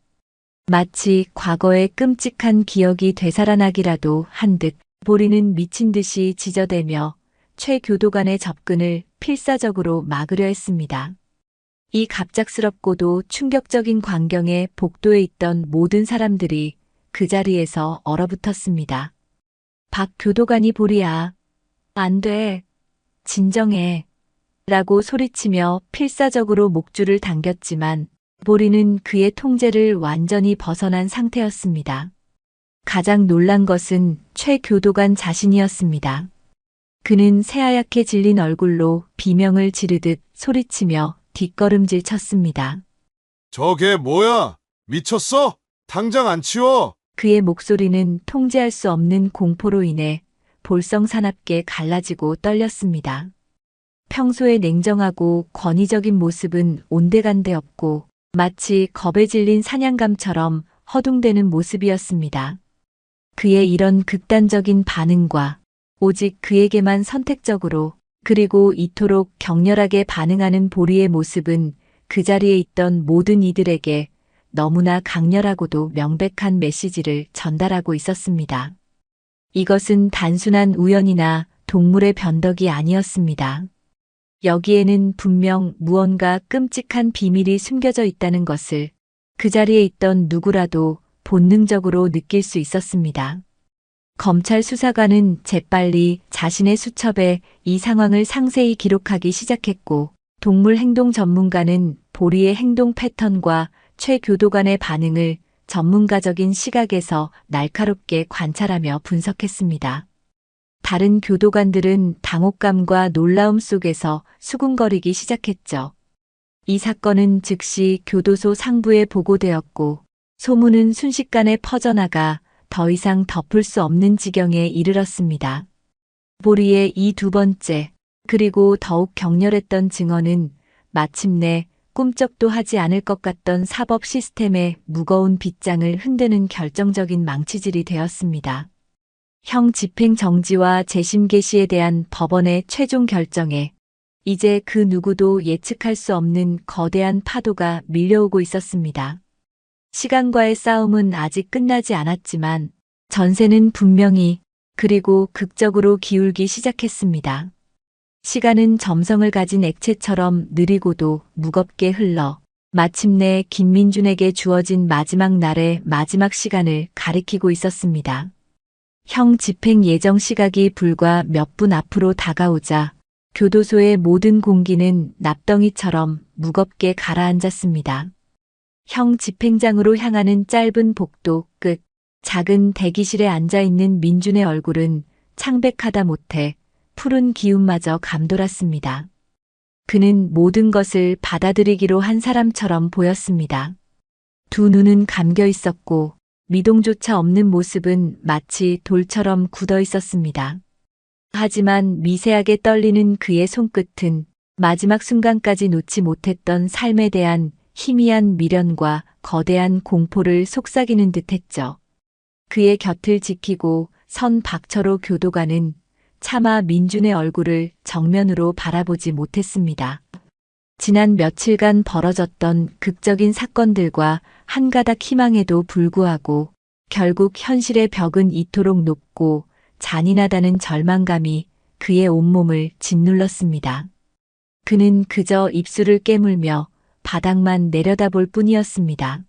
마치 과거의 끔찍한 기억이 되살아나기라도 한 듯 보리는 미친 듯이 지저대며 최 교도관의 접근을 필사적으로 막으려 했습니다. 이 갑작스럽고도 충격적인 광경에 복도에 있던 모든 사람들이 그 자리에서 얼어붙었습니다. 박 교도관이 보리야, 안 돼, 진정해, 라고 소리치며 필사적으로 목줄을 당겼지만 보리는 그의 통제를 완전히 벗어난 상태였습니다. 가장 놀란 것은 최 교도관 자신이었습니다. 그는 새하얗게 질린 얼굴로 비명을 지르듯 소리치며 뒷걸음질 쳤습니다. 저게 뭐야? 미쳤어? 당장 안 치워! 그의 목소리는 통제할 수 없는 공포로 인해 볼썽사납게 갈라지고 떨렸습니다. 평소의 냉정하고 권위적인 모습은 온데간데 없고 마치 겁에 질린 사냥감처럼 허둥대는 모습이었습니다. 그의 이런 극단적인 반응과 오직 그에게만 선택적으로 그리고 이토록 격렬하게 반응하는 보리의 모습은 그 자리에 있던 모든 이들에게 너무나 강렬하고도 명백한 메시지를 전달하고 있었습니다. 이것은 단순한 우연이나 동물의 변덕이 아니었습니다. 여기에는 분명 무언가 끔찍한 비밀이 숨겨져 있다는 것을 그 자리에 있던 누구라도 본능적으로 느낄 수 있었습니다. 검찰 수사관은 재빨리 자신의 수첩에 이 상황을 상세히 기록하기 시작했고, 동물 행동 전문가는 보리의 행동 패턴과 최 교도관의 반응을 전문가적인 시각에서 날카롭게 관찰하며 분석했습니다. 다른 교도관들은 당혹감과 놀라움 속에서 수군거리기 시작했죠. 이 사건은 즉시 교도소 상부에 보고되었고 소문은 순식간에 퍼져나가 더 이상 덮을 수 없는 지경에 이르렀습니다. 보리의 이 두 번째, 그리고 더욱 격렬했던 증언은 마침내 꿈쩍도 하지 않을 것 같던 사법 시스템의 무거운 빗장을 흔드는 결정적인 망치질이 되었습니다. 형 집행 정지와 재심 개시에 대한 법원의 최종 결정에 이제 그 누구도 예측할 수 없는 거대한 파도가 밀려오고 있었습니다. 시간과의 싸움은 아직 끝나지 않았지만 전세는 분명히 그리고 극적으로 기울기 시작했습니다. 시간은 점성을 가진 액체처럼 느리고도 무겁게 흘러 마침내 김민준에게 주어진 마지막 날의 마지막 시간을 가리키고 있었습니다. 형 집행 예정 시각이 불과 몇 분 앞으로 다가오자 교도소의 모든 공기는 납덩이처럼 무겁게 가라앉았습니다. 형 집행장으로 향하는 짧은 복도 끝, 작은 대기실에 앉아있는 민준의 얼굴은 창백하다 못해 푸른 기운마저 감돌았습니다. 그는 모든 것을 받아들이기로 한 사람처럼 보였습니다. 두 눈은 감겨 있었고 미동조차 없는 모습은 마치 돌처럼 굳어 있었습니다. 하지만 미세하게 떨리는 그의 손끝은 마지막 순간까지 놓지 못했던 삶에 대한 희미한 미련과 거대한 공포를 속삭이는 듯했죠. 그의 곁을 지키고 선 박철호 교도관은 차마 민준의 얼굴을 정면으로 바라보지 못했습니다. 지난 며칠간 벌어졌던 극적인 사건들과 한 가닥 희망에도 불구하고 결국 현실의 벽은 이토록 높고 잔인하다는 절망감이 그의 온몸을 짓눌렀습니다. 그는 그저 입술을 깨물며 바닥만 내려다볼 뿐이었습니다.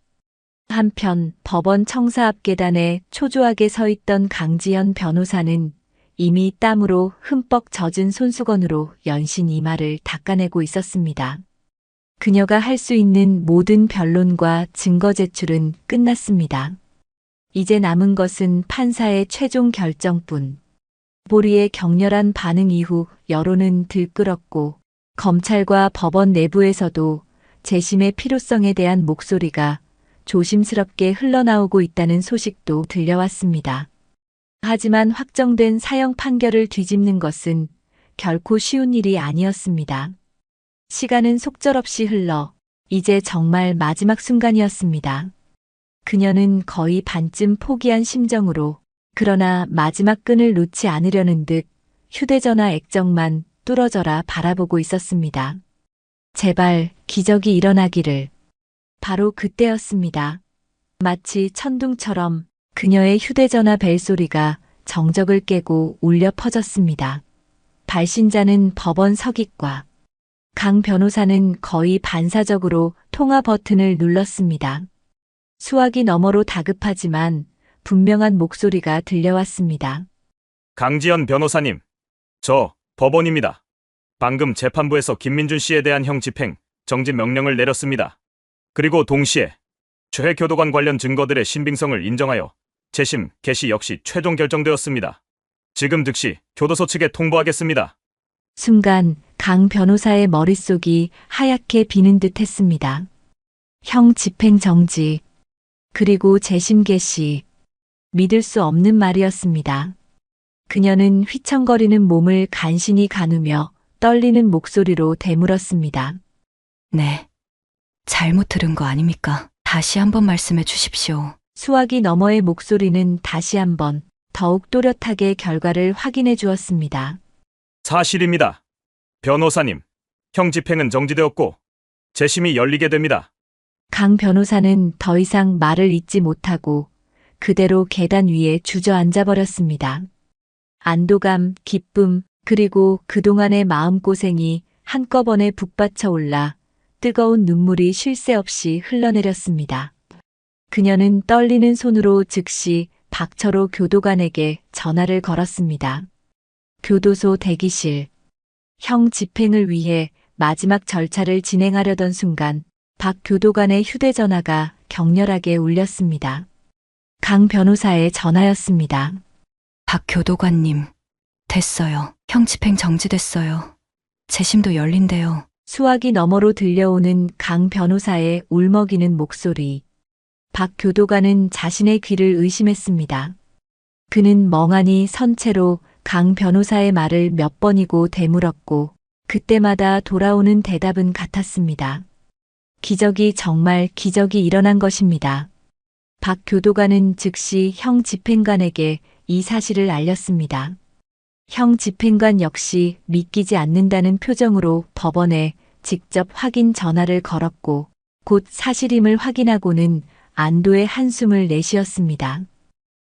한편 법원 청사 앞 계단에 초조하게 서 있던 강지현 변호사는 이미 땀으로 흠뻑 젖은 손수건으로 연신 이마를 닦아내고 있었습니다. 그녀가 할 수 있는 모든 변론과 증거 제출은 끝났습니다. 이제 남은 것은 판사의 최종 결정뿐. 보리의 격렬한 반응 이후 여론은 들끓었고 검찰과 법원 내부에서도 재심의 필요성에 대한 목소리가 조심스럽게 흘러나오고 있다는 소식도 들려왔습니다. 하지만 확정된 사형 판결을 뒤집는 것은 결코 쉬운 일이 아니었습니다. 시간은 속절없이 흘러 이제 정말 마지막 순간이었습니다. 그녀는 거의 반쯤 포기한 심정으로 그러나 마지막 끈을 놓지 않으려는 듯 휴대전화 액정만 뚫어져라 바라보고 있었습니다. 제발 기적이 일어나기를. 바로 그때였습니다. 마치 천둥처럼 그녀의 휴대전화 벨소리가 정적을 깨고 울려 퍼졌습니다. 발신자는 법원 서기과. 강 변호사는 거의 반사적으로 통화 버튼을 눌렀습니다. 수화기 너머로 다급하지만 분명한 목소리가 들려왔습니다. 강지현 변호사님, 저 법원입니다. 방금 재판부에서 김민준 씨에 대한 형 집행 정지 명령을 내렸습니다. 그리고 동시에 최 교도관 관련 증거들의 신빙성을 인정하여 재심, 개시 역시 최종 결정되었습니다. 지금 즉시 교도소 측에 통보하겠습니다. 순간 강 변호사의 머릿속이 하얗게 비는 듯 했습니다. 형 집행 정지, 그리고 재심 개시. 믿을 수 없는 말이었습니다. 그녀는 휘청거리는 몸을 간신히 가누며 떨리는 목소리로 되물었습니다. 네. 잘못 들은 거 아닙니까? 다시 한번 말씀해 주십시오. 수화기 너머의 목소리는 다시 한번 더욱 또렷하게 결과를 확인해 주었습니다. 사실입니다. 변호사님, 형 집행은 정지되었고 재심이 열리게 됩니다. 강 변호사는 더 이상 말을 잇지 못하고 그대로 계단 위에 주저앉아 버렸습니다. 안도감, 기쁨, 그리고 그동안의 마음고생이 한꺼번에 북받쳐 올라 뜨거운 눈물이 쉴 새 없이 흘러내렸습니다. 그녀는 떨리는 손으로 즉시 박철호 교도관에게 전화를 걸었습니다. 교도소 대기실. 형 집행을 위해 마지막 절차를 진행하려던 순간 박 교도관의 휴대전화가 격렬하게 울렸습니다. 강 변호사의 전화였습니다. 박 교도관님, 됐어요. 형 집행 정지됐어요. 재심도 열린대요. 수화기 너머로 들려오는 강 변호사의 울먹이는 목소리. 박 교도관은 자신의 귀를 의심했습니다. 그는 멍하니 선 채로 강 변호사의 말을 몇 번이고 되물었고 그때마다 돌아오는 대답은 같았습니다. 기적이 정말 기적이 일어난 것입니다. 박 교도관은 즉시 형 집행관에게 이 사실을 알렸습니다. 형 집행관 역시 믿기지 않는다는 표정으로 법원에 직접 확인 전화를 걸었고 곧 사실임을 확인하고는 안도의 한숨을 내쉬었습니다.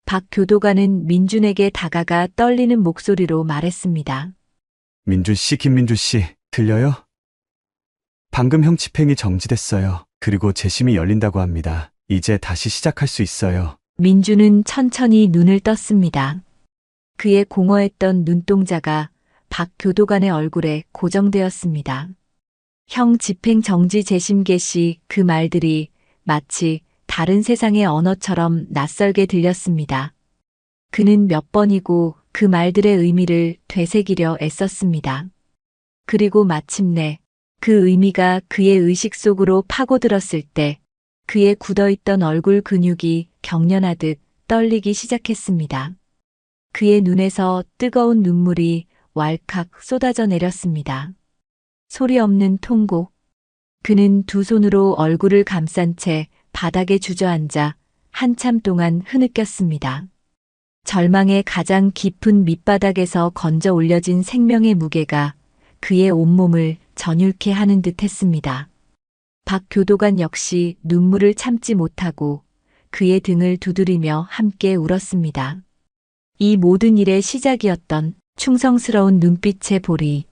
박 교도관은 민준에게 다가가 떨리는 목소리로 말했습니다. 민준 씨, 김민준 씨, 들려요? 방금 형 집행이 정지됐어요. 그리고 재심이 열린다고 합니다. 이제 다시 시작할 수 있어요. 민준은 천천히 눈을 떴습니다. 그의 공허했던 눈동자가 박 교도관의 얼굴에 고정되었습니다. 형 집행 정지 재심 개시 그 말들이 마치 다른 세상의 언어처럼 낯설게 들렸습니다. 그는 몇 번이고 그 말들의 의미를 되새기려 애썼습니다. 그리고 마침내 그 의미가 그의 의식 속으로 파고들었을 때 그의 굳어있던 얼굴 근육이 경련하듯 떨리기 시작했습니다. 그의 눈에서 뜨거운 눈물이 왈칵 쏟아져 내렸습니다. 소리 없는 통곡. 그는 두 손으로 얼굴을 감싼 채 바닥에 주저앉아 한참 동안 흐느꼈습니다. 절망의 가장 깊은 밑바닥에서 건져 올려진 생명의 무게가 그의 온몸을 전율케 하는 듯 했습니다. 박 교도관 역시 눈물을 참지 못하고 그의 등을 두드리며 함께 울었습니다. 이 모든 일의 시작이었던 충성스러운 눈빛의 보리.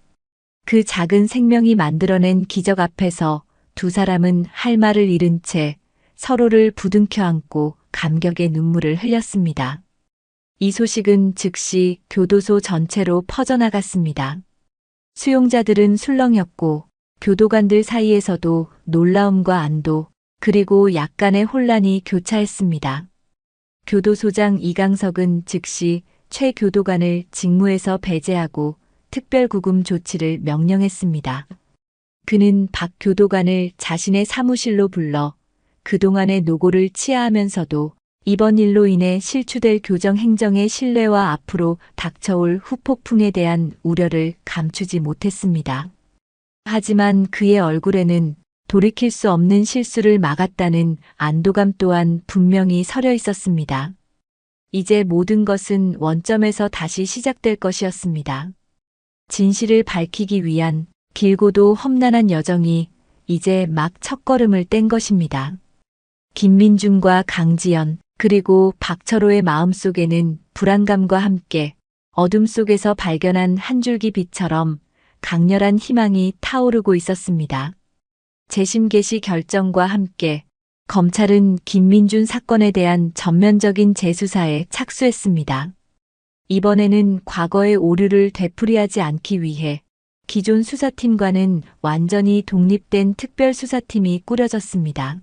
그 작은 생명이 만들어낸 기적 앞에서 두 사람은 할 말을 잃은 채 서로를 부둥켜 안고 감격의 눈물을 흘렸습니다. 이 소식은 즉시 교도소 전체로 퍼져나갔습니다. 수용자들은 술렁였고 교도관들 사이에서도 놀라움과 안도 그리고 약간의 혼란이 교차했습니다. 교도소장 이강석은 즉시 최 교도관을 직무에서 배제하고 특별구금 조치를 명령했습니다. 그는 박 교도관을 자신의 사무실로 불러 그동안의 노고를 치하하면서도 이번 일로 인해 실추될 교정 행정의 신뢰와 앞으로 닥쳐올 후폭풍에 대한 우려를 감추지 못했습니다. 하지만 그의 얼굴에는 돌이킬 수 없는 실수를 막았다는 안도감 또한 분명히 서려 있었습니다. 이제 모든 것은 원점에서 다시 시작될 것이었습니다. 진실을 밝히기 위한 길고도 험난한 여정이 이제 막 첫걸음을 뗀 것입니다. 김민준과 강지연 그리고 박철호의 마음속에는 불안감과 함께 어둠 속에서 발견한 한 줄기 빛처럼 강렬한 희망이 타오르고 있었습니다. 재심 개시 결정과 함께 검찰은 김민준 사건에 대한 전면적인 재수사에 착수했습니다. 이번에는 과거의 오류를 되풀이하지 않기 위해 기존 수사팀과는 완전히 독립된 특별수사팀이 꾸려졌습니다.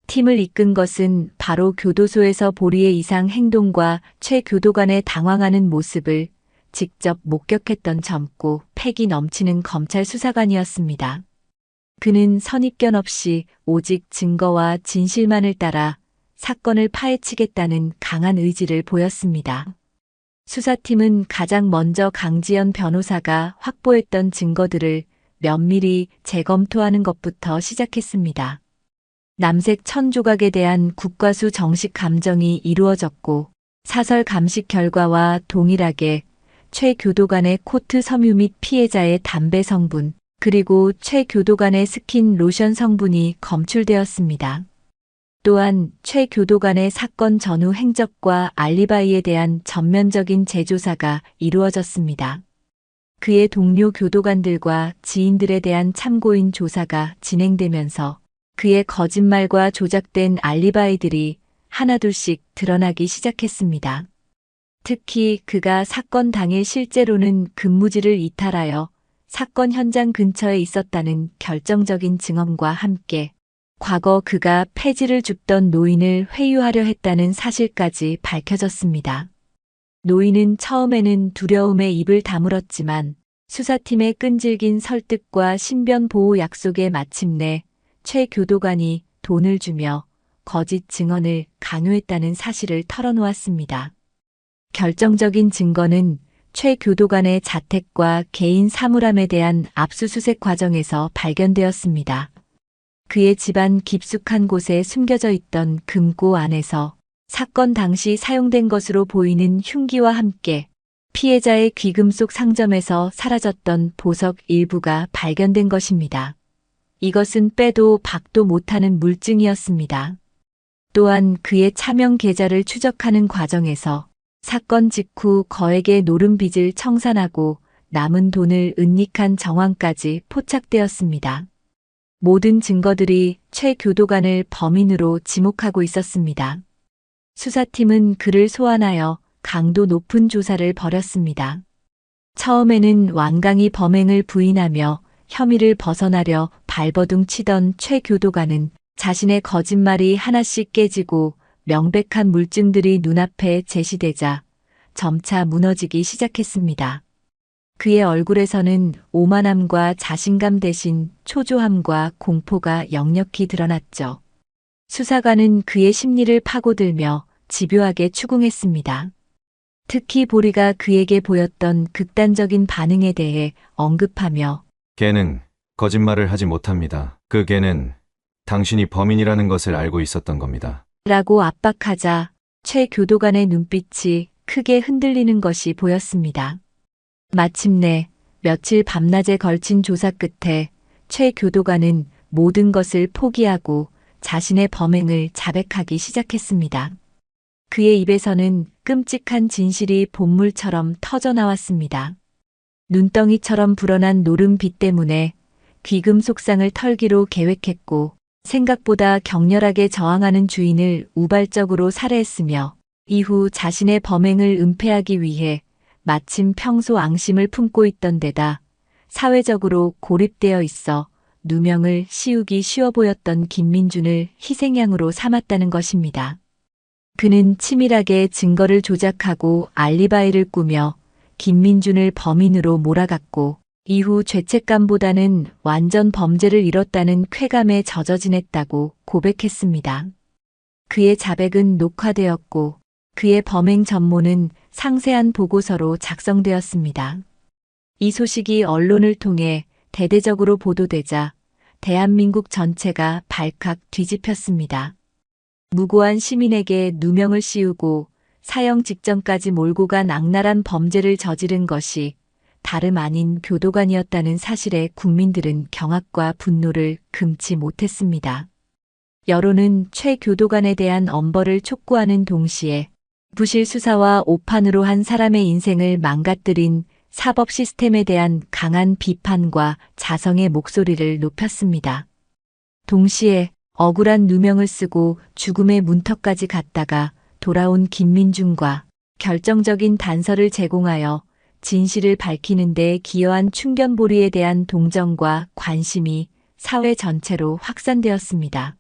팀을 이끈 것은 바로 교도소에서 보리의 이상 행동과 최 교도관의 당황하는 모습을 직접 목격했던 젊고 패기 넘치는 검찰 수사관이었습니다. 그는 선입견 없이 오직 증거와 진실만을 따라 사건을 파헤치겠다는 강한 의지를 보였습니다. 수사팀은 가장 먼저 강지연 변호사가 확보했던 증거들을 면밀히 재검토하는 것부터 시작했습니다. 남색 천조각에 대한 국과수 정식 감정이 이루어졌고 사설 감식 결과와 동일하게 최 교도관의 코트 섬유 및 피해자의 담배 성분 그리고 최 교도관의 스킨 로션 성분이 검출되었습니다. 또한 최 교도관의 사건 전후 행적과 알리바이에 대한 전면적인 재조사가 이루어졌습니다. 그의 동료 교도관들과 지인들에 대한 참고인 조사가 진행되면서 그의 거짓말과 조작된 알리바이들이 하나둘씩 드러나기 시작했습니다. 특히 그가 사건 당일 실제로는 근무지를 이탈하여 사건 현장 근처에 있었다는 결정적인 증언과 함께 과거 그가 폐지를 줍던 노인을 회유하려 했다는 사실까지 밝혀졌습니다. 노인은 처음에는 두려움에 입을 다물었지만 수사팀의 끈질긴 설득과 신변 보호 약속에 마침내 최 교도관이 돈을 주며 거짓 증언을 강요했다는 사실을 털어놓았습니다. 결정적인 증거는 최 교도관의 자택과 개인 사물함에 대한 압수수색 과정에서 발견되었습니다. 그의 집안 깊숙한 곳에 숨겨져 있던 금고 안에서 사건 당시 사용된 것으로 보이는 흉기와 함께 피해자의 귀금속 상점에서 사라졌던 보석 일부가 발견된 것입니다. 이것은 빼도 박도 못하는 물증이었습니다. 또한 그의 차명 계좌를 추적하는 과정에서 사건 직후 거액의 노름 빚을 청산하고 남은 돈을 은닉한 정황까지 포착되었습니다. 모든 증거들이 최 교도관을 범인으로 지목하고 있었습니다. 수사팀은 그를 소환하여 강도 높은 조사를 벌였습니다. 처음에는 완강히 범행을 부인하며 혐의를 벗어나려 발버둥 치던 최 교도관은 자신의 거짓말이 하나씩 깨지고 명백한 물증들이 눈앞에 제시되자 점차 무너지기 시작했습니다. 그의 얼굴에서는 오만함과 자신감 대신 초조함과 공포가 역력히 드러났죠. 수사관은 그의 심리를 파고들며 집요하게 추궁했습니다. 특히 보리가 그에게 보였던 극단적인 반응에 대해 언급하며 걔는 거짓말을 하지 못합니다. 그 걔는 당신이 범인이라는 것을 알고 있었던 겁니다. 라고 압박하자 최 교도관의 눈빛이 크게 흔들리는 것이 보였습니다. 마침내 며칠 밤낮에 걸친 조사 끝에 최 교도관은 모든 것을 포기하고 자신의 범행을 자백하기 시작했습니다. 그의 입에서는 끔찍한 진실이 본물처럼 터져나왔습니다. 눈덩이처럼 불어난 노름빛 때문에 귀금 속상을 털기로 계획했고 생각보다 격렬하게 저항하는 주인을 우발적으로 살해했으며 이후 자신의 범행을 은폐하기 위해 마침 평소 앙심을 품고 있던 데다 사회적으로 고립되어 있어 누명을 씌우기 쉬워 보였던 김민준을 희생양으로 삼았다는 것입니다. 그는 치밀하게 증거를 조작하고 알리바이를 꾸며 김민준을 범인으로 몰아갔고 이후 죄책감보다는 완전 범죄를 이뤘다는 쾌감에 젖어 지냈다고 고백했습니다. 그의 자백은 녹화되었고 그의 범행 전모는 상세한 보고서로 작성되었습니다. 이 소식이 언론을 통해 대대적으로 보도되자 대한민국 전체가 발칵 뒤집혔습니다. 무고한 시민에게 누명을 씌우고 사형 직전까지 몰고 간 악랄한 범죄를 저지른 것이 다름 아닌 교도관이었다는 사실에 국민들은 경악과 분노를 금치 못했습니다. 여론은 최 교도관에 대한 엄벌을 촉구하는 동시에 부실 수사와 오판으로 한 사람의 인생을 망가뜨린 사법 시스템에 대한 강한 비판과 자성의 목소리를 높였습니다. 동시에 억울한 누명을 쓰고 죽음의 문턱까지 갔다가 돌아온 김민준과 결정적인 단서를 제공하여 진실을 밝히는 데 기여한 충견보리에 대한 동정과 관심이 사회 전체로 확산되었습니다.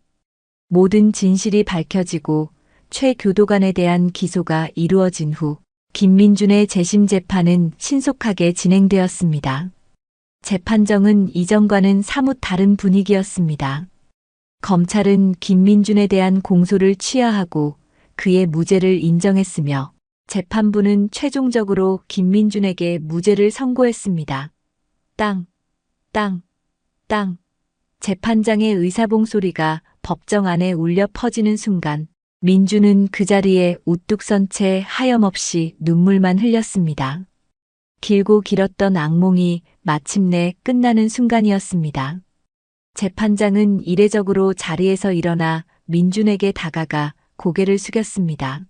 모든 진실이 밝혀지고 최 교도관에 대한 기소가 이루어진 후 김민준의 재심 재판은 신속하게 진행되었습니다. 재판정은 이전과는 사뭇 다른 분위기였습니다. 검찰은 김민준에 대한 공소를 취하하고 그의 무죄를 인정했으며 재판부는 최종적으로 김민준에게 무죄를 선고했습니다. 땅, 땅, 땅. 재판장의 의사봉 소리가 법정 안에 울려 퍼지는 순간 민준은 그 자리에 우뚝 선 채 하염없이 눈물만 흘렸습니다. 길고 길었던 악몽이 마침내 끝나는 순간이었습니다. 재판장은 이례적으로 자리에서 일어나 민준에게 다가가 고개를 숙였습니다.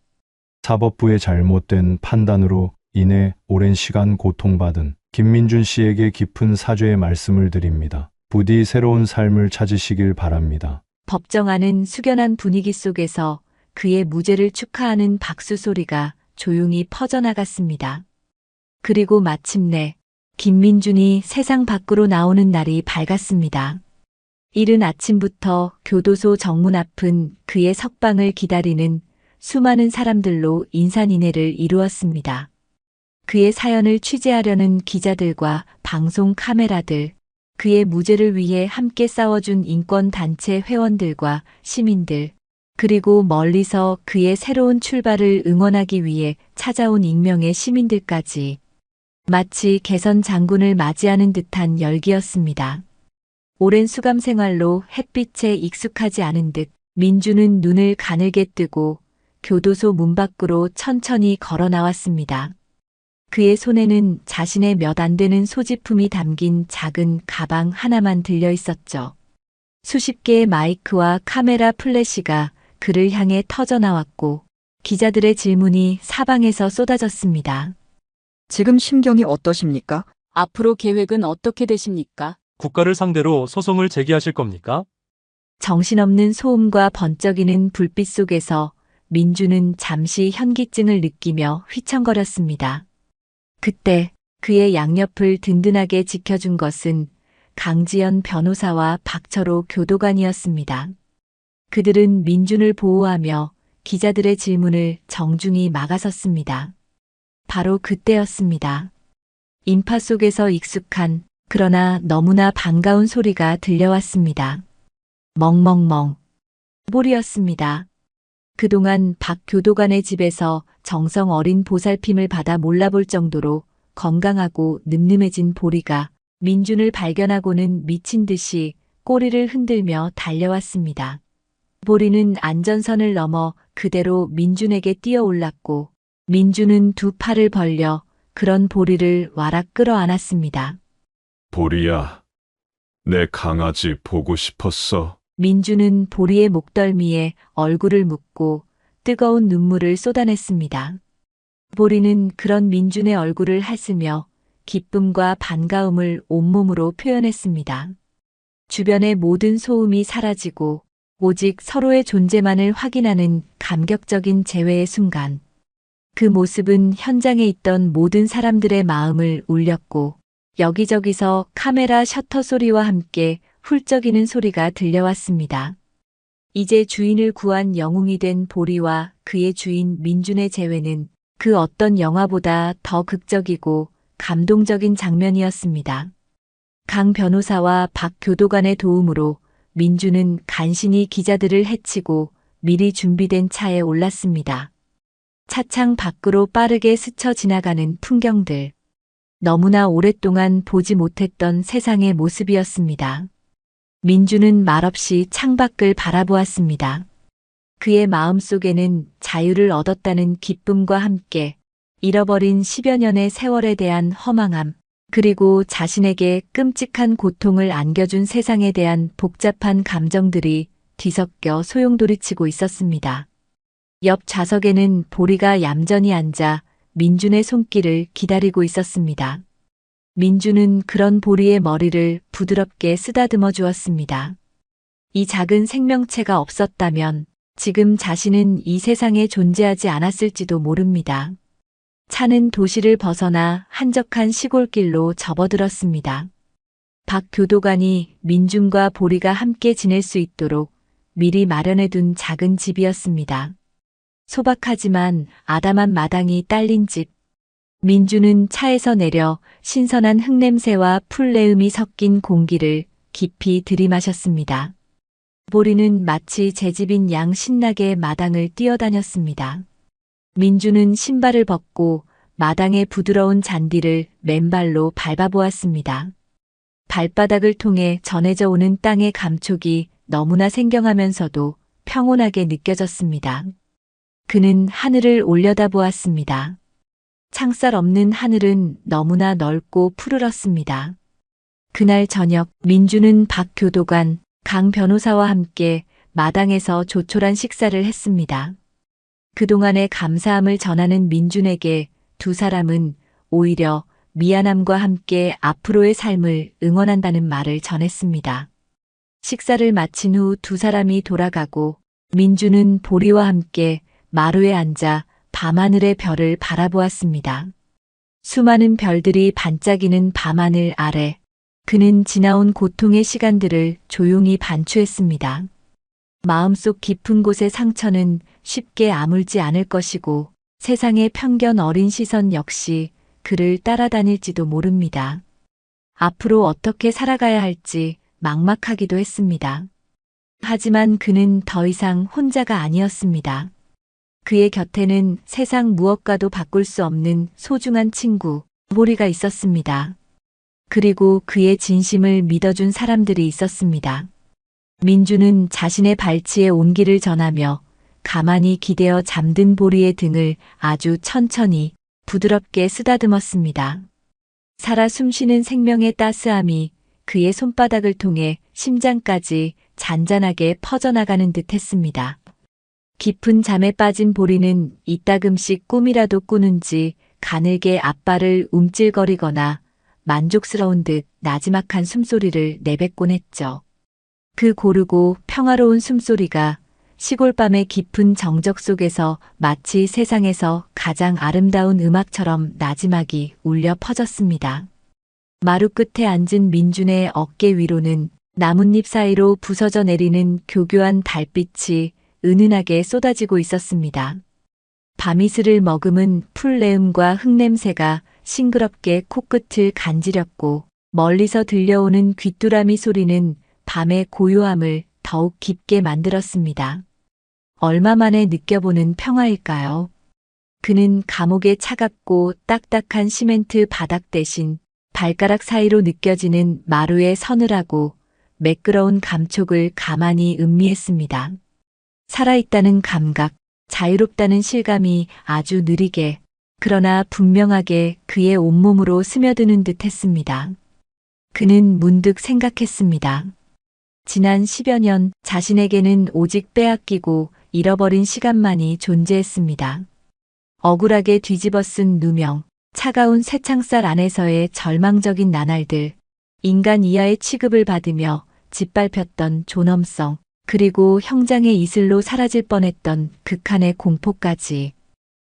사법부의 잘못된 판단으로 인해 오랜 시간 고통받은 김민준 씨에게 깊은 사죄의 말씀을 드립니다. 부디 새로운 삶을 찾으시길 바랍니다. 법정 안은 숙연한 분위기 속에서 그의 무죄를 축하하는 박수 소리가 조용히 퍼져나갔습니다. 그리고 마침내 김민준이 세상 밖으로 나오는 날이 밝았습니다. 이른 아침부터 교도소 정문 앞은 그의 석방을 기다리는 수많은 사람들로 인산인해를 이루었습니다. 그의 사연을 취재하려는 기자들과 방송 카메라들, 그의 무죄를 위해 함께 싸워준 인권단체 회원들과 시민들, 그리고 멀리서 그의 새로운 출발을 응원하기 위해 찾아온 익명의 시민들까지 마치 개선 장군을 맞이하는 듯한 열기였습니다. 오랜 수감 생활로 햇빛에 익숙하지 않은 듯 민주는 눈을 가늘게 뜨고 교도소 문 밖으로 천천히 걸어 나왔습니다. 그의 손에는 자신의 몇 안 되는 소지품이 담긴 작은 가방 하나만 들려 있었죠. 수십 개의 마이크와 카메라 플래시가 그를 향해 터져 나왔고 기자들의 질문이 사방에서 쏟아졌습니다. 지금 심경이 어떠십니까? 앞으로 계획은 어떻게 되십니까? 국가를 상대로 소송을 제기하실 겁니까? 정신없는 소음과 번쩍이는 불빛 속에서 민주는 잠시 현기증을 느끼며 휘청거렸습니다. 그때 그의 양옆을 든든하게 지켜준 것은 강지연 변호사와 박철호 교도관이었습니다. 그들은 민준을 보호하며 기자들의 질문을 정중히 막아섰습니다. 바로 그때였습니다. 인파 속에서 익숙한 그러나 너무나 반가운 소리가 들려왔습니다. 멍멍멍. 볼이었습니다. 그동안 박 교도관의 집에서 정성 어린 보살핌을 받아 몰라볼 정도로 건강하고 늠름해진 보리가 민준을 발견하고는 미친 듯이 꼬리를 흔들며 달려왔습니다. 보리는 안전선을 넘어 그대로 민준에게 뛰어올랐고 민준은 두 팔을 벌려 그런 보리를 와락 끌어안았습니다. 보리야, 내 강아지 보고 싶었어. 민준은 보리의 목덜미에 얼굴을 묻고 뜨거운 눈물을 쏟아냈습니다. 보리는 그런 민준의 얼굴을 핥으며 기쁨과 반가움을 온몸으로 표현했습니다. 주변의 모든 소음이 사라지고 오직 서로의 존재만을 확인하는 감격적인 재회의 순간. 그 모습은 현장에 있던 모든 사람들의 마음을 울렸고 여기저기서 카메라 셔터 소리와 함께 훌쩍이는 소리가 들려왔습니다. 이제 주인을 구한 영웅이 된 보리와 그의 주인 민준의 재회는 그 어떤 영화보다 더 극적이고 감동적인 장면이었습니다. 강 변호사와 박 교도관의 도움으로 민준은 간신히 기자들을 해치고 미리 준비된 차에 올랐습니다. 차창 밖으로 빠르게 스쳐 지나가는 풍경들. 너무나 오랫동안 보지 못했던 세상의 모습이었습니다. 민준은 말없이 창밖을 바라보았습니다. 그의 마음속에는 자유를 얻었다는 기쁨과 함께 잃어버린 10여 년의 세월에 대한 허망함, 그리고 자신에게 끔찍한 고통을 안겨준 세상에 대한 복잡한 감정들이 뒤섞여 소용돌이치고 있었습니다. 옆 좌석에는 보리가 얌전히 앉아 민준의 손길을 기다리고 있었습니다. 민준은 그런 보리의 머리를 부드럽게 쓰다듬어 주었습니다. 이 작은 생명체가 없었다면 지금 자신은 이 세상에 존재하지 않았을지도 모릅니다. 차는 도시를 벗어나 한적한 시골길로 접어들었습니다. 박 교도관이 민준과 보리가 함께 지낼 수 있도록 미리 마련해둔 작은 집이었습니다. 소박하지만 아담한 마당이 딸린 집. 민준은 차에서 내려 신선한 흙냄새와 풀내음이 섞인 공기를 깊이 들이마셨습니다. 보리는 마치 제 집인 양 신나게 마당을 뛰어다녔습니다. 민준은 신발을 벗고 마당의 부드러운 잔디를 맨발로 밟아보았습니다. 발바닥을 통해 전해져 오는 땅의 감촉이 너무나 생경하면서도 평온하게 느껴졌습니다. 그는 하늘을 올려다보았습니다. 창살 없는 하늘은 너무나 넓고 푸르렀습니다. 그날 저녁 민준은 박 교도관, 강 변호사와 함께 마당에서 조촐한 식사를 했습니다. 그동안의 감사함을 전하는 민준에게 두 사람은 오히려 미안함과 함께 앞으로의 삶을 응원한다는 말을 전했습니다. 식사를 마친 후 두 사람이 돌아가고 민준은 보리와 함께 마루에 앉아 밤하늘의 별을 바라보았습니다. 수많은 별들이 반짝이는 밤하늘 아래 그는 지나온 고통의 시간들을 조용히 반추했습니다. 마음속 깊은 곳의 상처는 쉽게 아물지 않을 것이고 세상의 편견 어린 시선 역시 그를 따라다닐지도 모릅니다. 앞으로 어떻게 살아가야 할지 막막하기도 했습니다. 하지만 그는 더 이상 혼자가 아니었습니다. 그의 곁에는 세상 무엇과도 바꿀 수 없는 소중한 친구, 보리가 있었습니다. 그리고 그의 진심을 믿어준 사람들이 있었습니다. 민주는 자신의 발치에 온기를 전하며 가만히 기대어 잠든 보리의 등을 아주 천천히 부드럽게 쓰다듬었습니다. 살아 숨쉬는 생명의 따스함이 그의 손바닥을 통해 심장까지 잔잔하게 퍼져나가는 듯 했습니다. 깊은 잠에 빠진 보리는 이따금씩 꿈이라도 꾸는지 가늘게 앞발을 움찔거리거나 만족스러운 듯 나지막한 숨소리를 내뱉곤 했죠. 그 고르고 평화로운 숨소리가 시골밤의 깊은 정적 속에서 마치 세상에서 가장 아름다운 음악처럼 나지막이 울려 퍼졌습니다. 마루 끝에 앉은 민준의 어깨 위로는 나뭇잎 사이로 부서져 내리는 교교한 달빛이 은은하게 쏟아지고 있었습니다. 밤이슬을 머금은 풀내음과 흙냄새가 싱그럽게 코끝을 간지렸고 멀리서 들려오는 귀뚜라미 소리는 밤의 고요함을 더욱 깊게 만들었습니다. 얼마 만에 느껴보는 평화일까요? 그는 감옥의 차갑고 딱딱한 시멘트 바닥 대신 발가락 사이로 느껴지는 마루의 서늘하고 매끄러운 감촉을 가만히 음미했습니다. 살아있다는 감각, 자유롭다는 실감이 아주 느리게, 그러나 분명하게 그의 온몸으로 스며드는 듯 했습니다. 그는 문득 생각했습니다. 지난 10여 년 자신에게는 오직 빼앗기고 잃어버린 시간만이 존재했습니다. 억울하게 뒤집어 쓴 누명, 차가운 쇠창살 안에서의 절망적인 나날들, 인간 이하의 취급을 받으며 짓밟혔던 존엄성, 그리고 형장의 이슬로 사라질 뻔했던 극한의 공포까지.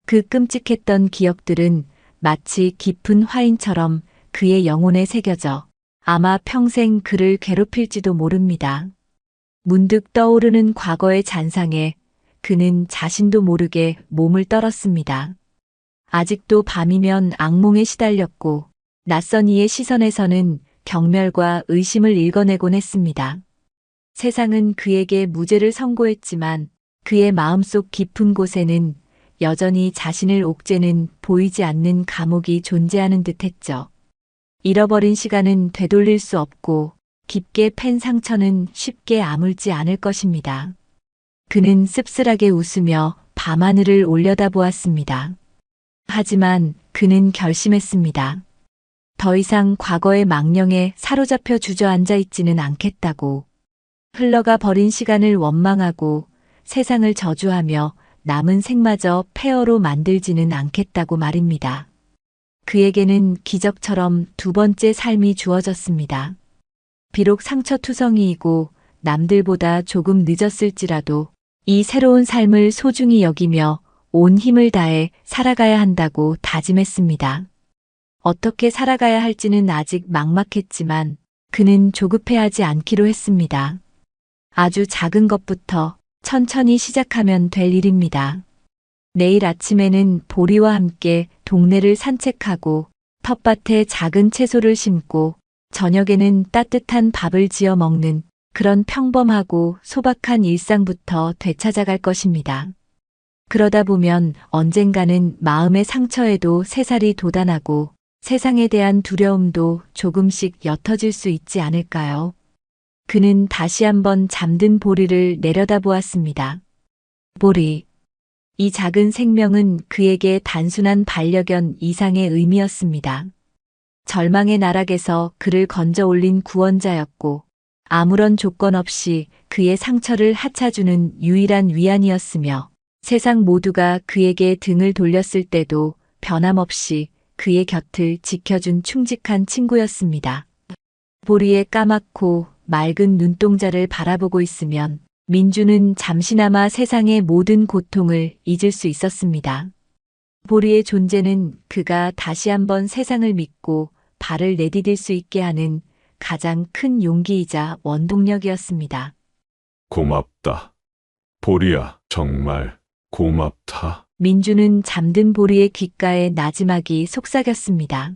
그 끔찍했던 기억들은 마치 깊은 화인처럼 그의 영혼에 새겨져 아마 평생 그를 괴롭힐지도 모릅니다. 문득 떠오르는 과거의 잔상에 그는 자신도 모르게 몸을 떨었습니다. 아직도 밤이면 악몽에 시달렸고 낯선 이의 시선에서는 경멸과 의심을 읽어내곤 했습니다. 세상은 그에게 무죄를 선고했지만 그의 마음속 깊은 곳에는 여전히 자신을 옥죄는 보이지 않는 감옥이 존재하는 듯했죠. 잃어버린 시간은 되돌릴 수 없고 깊게 팬 상처는 쉽게 아물지 않을 것입니다. 그는 씁쓸하게 웃으며 밤하늘을 올려다보았습니다. 하지만 그는 결심했습니다. 더 이상 과거의 망령에 사로잡혀 주저앉아 있지는 않겠다고. 흘러가 버린 시간을 원망하고 세상을 저주하며 남은 생마저 폐허로 만들지는 않겠다고 말입니다. 그에게는 기적처럼 두 번째 삶이 주어졌습니다. 비록 상처투성이이고 남들보다 조금 늦었을지라도 이 새로운 삶을 소중히 여기며 온 힘을 다해 살아가야 한다고 다짐했습니다. 어떻게 살아가야 할지는 아직 막막했지만 그는 조급해하지 않기로 했습니다. 아주 작은 것부터 천천히 시작하면 될 일입니다. 내일 아침에는 보리와 함께 동네를 산책하고 텃밭에 작은 채소를 심고 저녁에는 따뜻한 밥을 지어 먹는 그런 평범하고 소박한 일상부터 되찾아갈 것입니다. 그러다 보면 언젠가는 마음의 상처에도 새살이 돋아나고 세상에 대한 두려움도 조금씩 옅어질 수 있지 않을까요? 그는 다시 한번 잠든 보리를 내려다보았습니다. 보리. 이 작은 생명은 그에게 단순한 반려견 이상의 의미였습니다. 절망의 나락에서 그를 건져 올린 구원자였고 아무런 조건 없이 그의 상처를 하차주는 유일한 위안이었으며 세상 모두가 그에게 등을 돌렸을 때도 변함없이 그의 곁을 지켜준 충직한 친구였습니다. 보리의 까맣고 맑은 눈동자를 바라보고 있으면 민주는 잠시나마 세상의 모든 고통을 잊을 수 있었습니다. 보리의 존재는 그가 다시 한번 세상을 믿고 발을 내디딜 수 있게 하는 가장 큰 용기이자 원동력이었습니다. 고맙다. 보리야, 정말 고맙다. 민주는 잠든 보리의 귓가에 나지막이 속삭였습니다.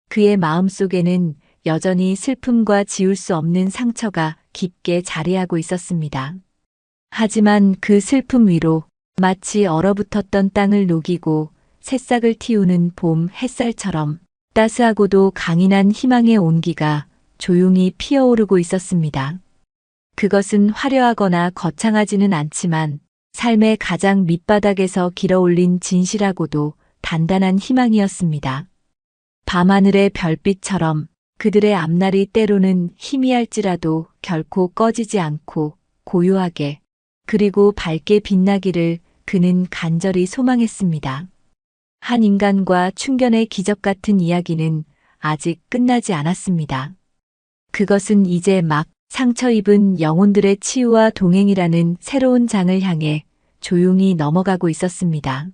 그의 마음속에는 여전히 슬픔과 지울 수 없는 상처가 깊게 자리하고 있었습니다. 하지만 그 슬픔 위로 마치 얼어붙었던 땅을 녹이고 새싹을 틔우는 봄 햇살처럼 따스하고도 강인한 희망의 온기가 조용히 피어오르고 있었습니다. 그것은 화려하거나 거창하지는 않지만 삶의 가장 밑바닥에서 길어올린 진실하고도 단단한 희망이었습니다. 밤하늘의 별빛처럼 그들의 앞날이 때로는 희미할지라도 결코 꺼지지 않고 고요하게 그리고 밝게 빛나기를 그는 간절히 소망했습니다. 한 인간과 충견의 기적 같은 이야기는 아직 끝나지 않았습니다. 그것은 이제 막 상처 입은 영혼들의 치유와 동행이라는 새로운 장을 향해 조용히 넘어가고 있었습니다.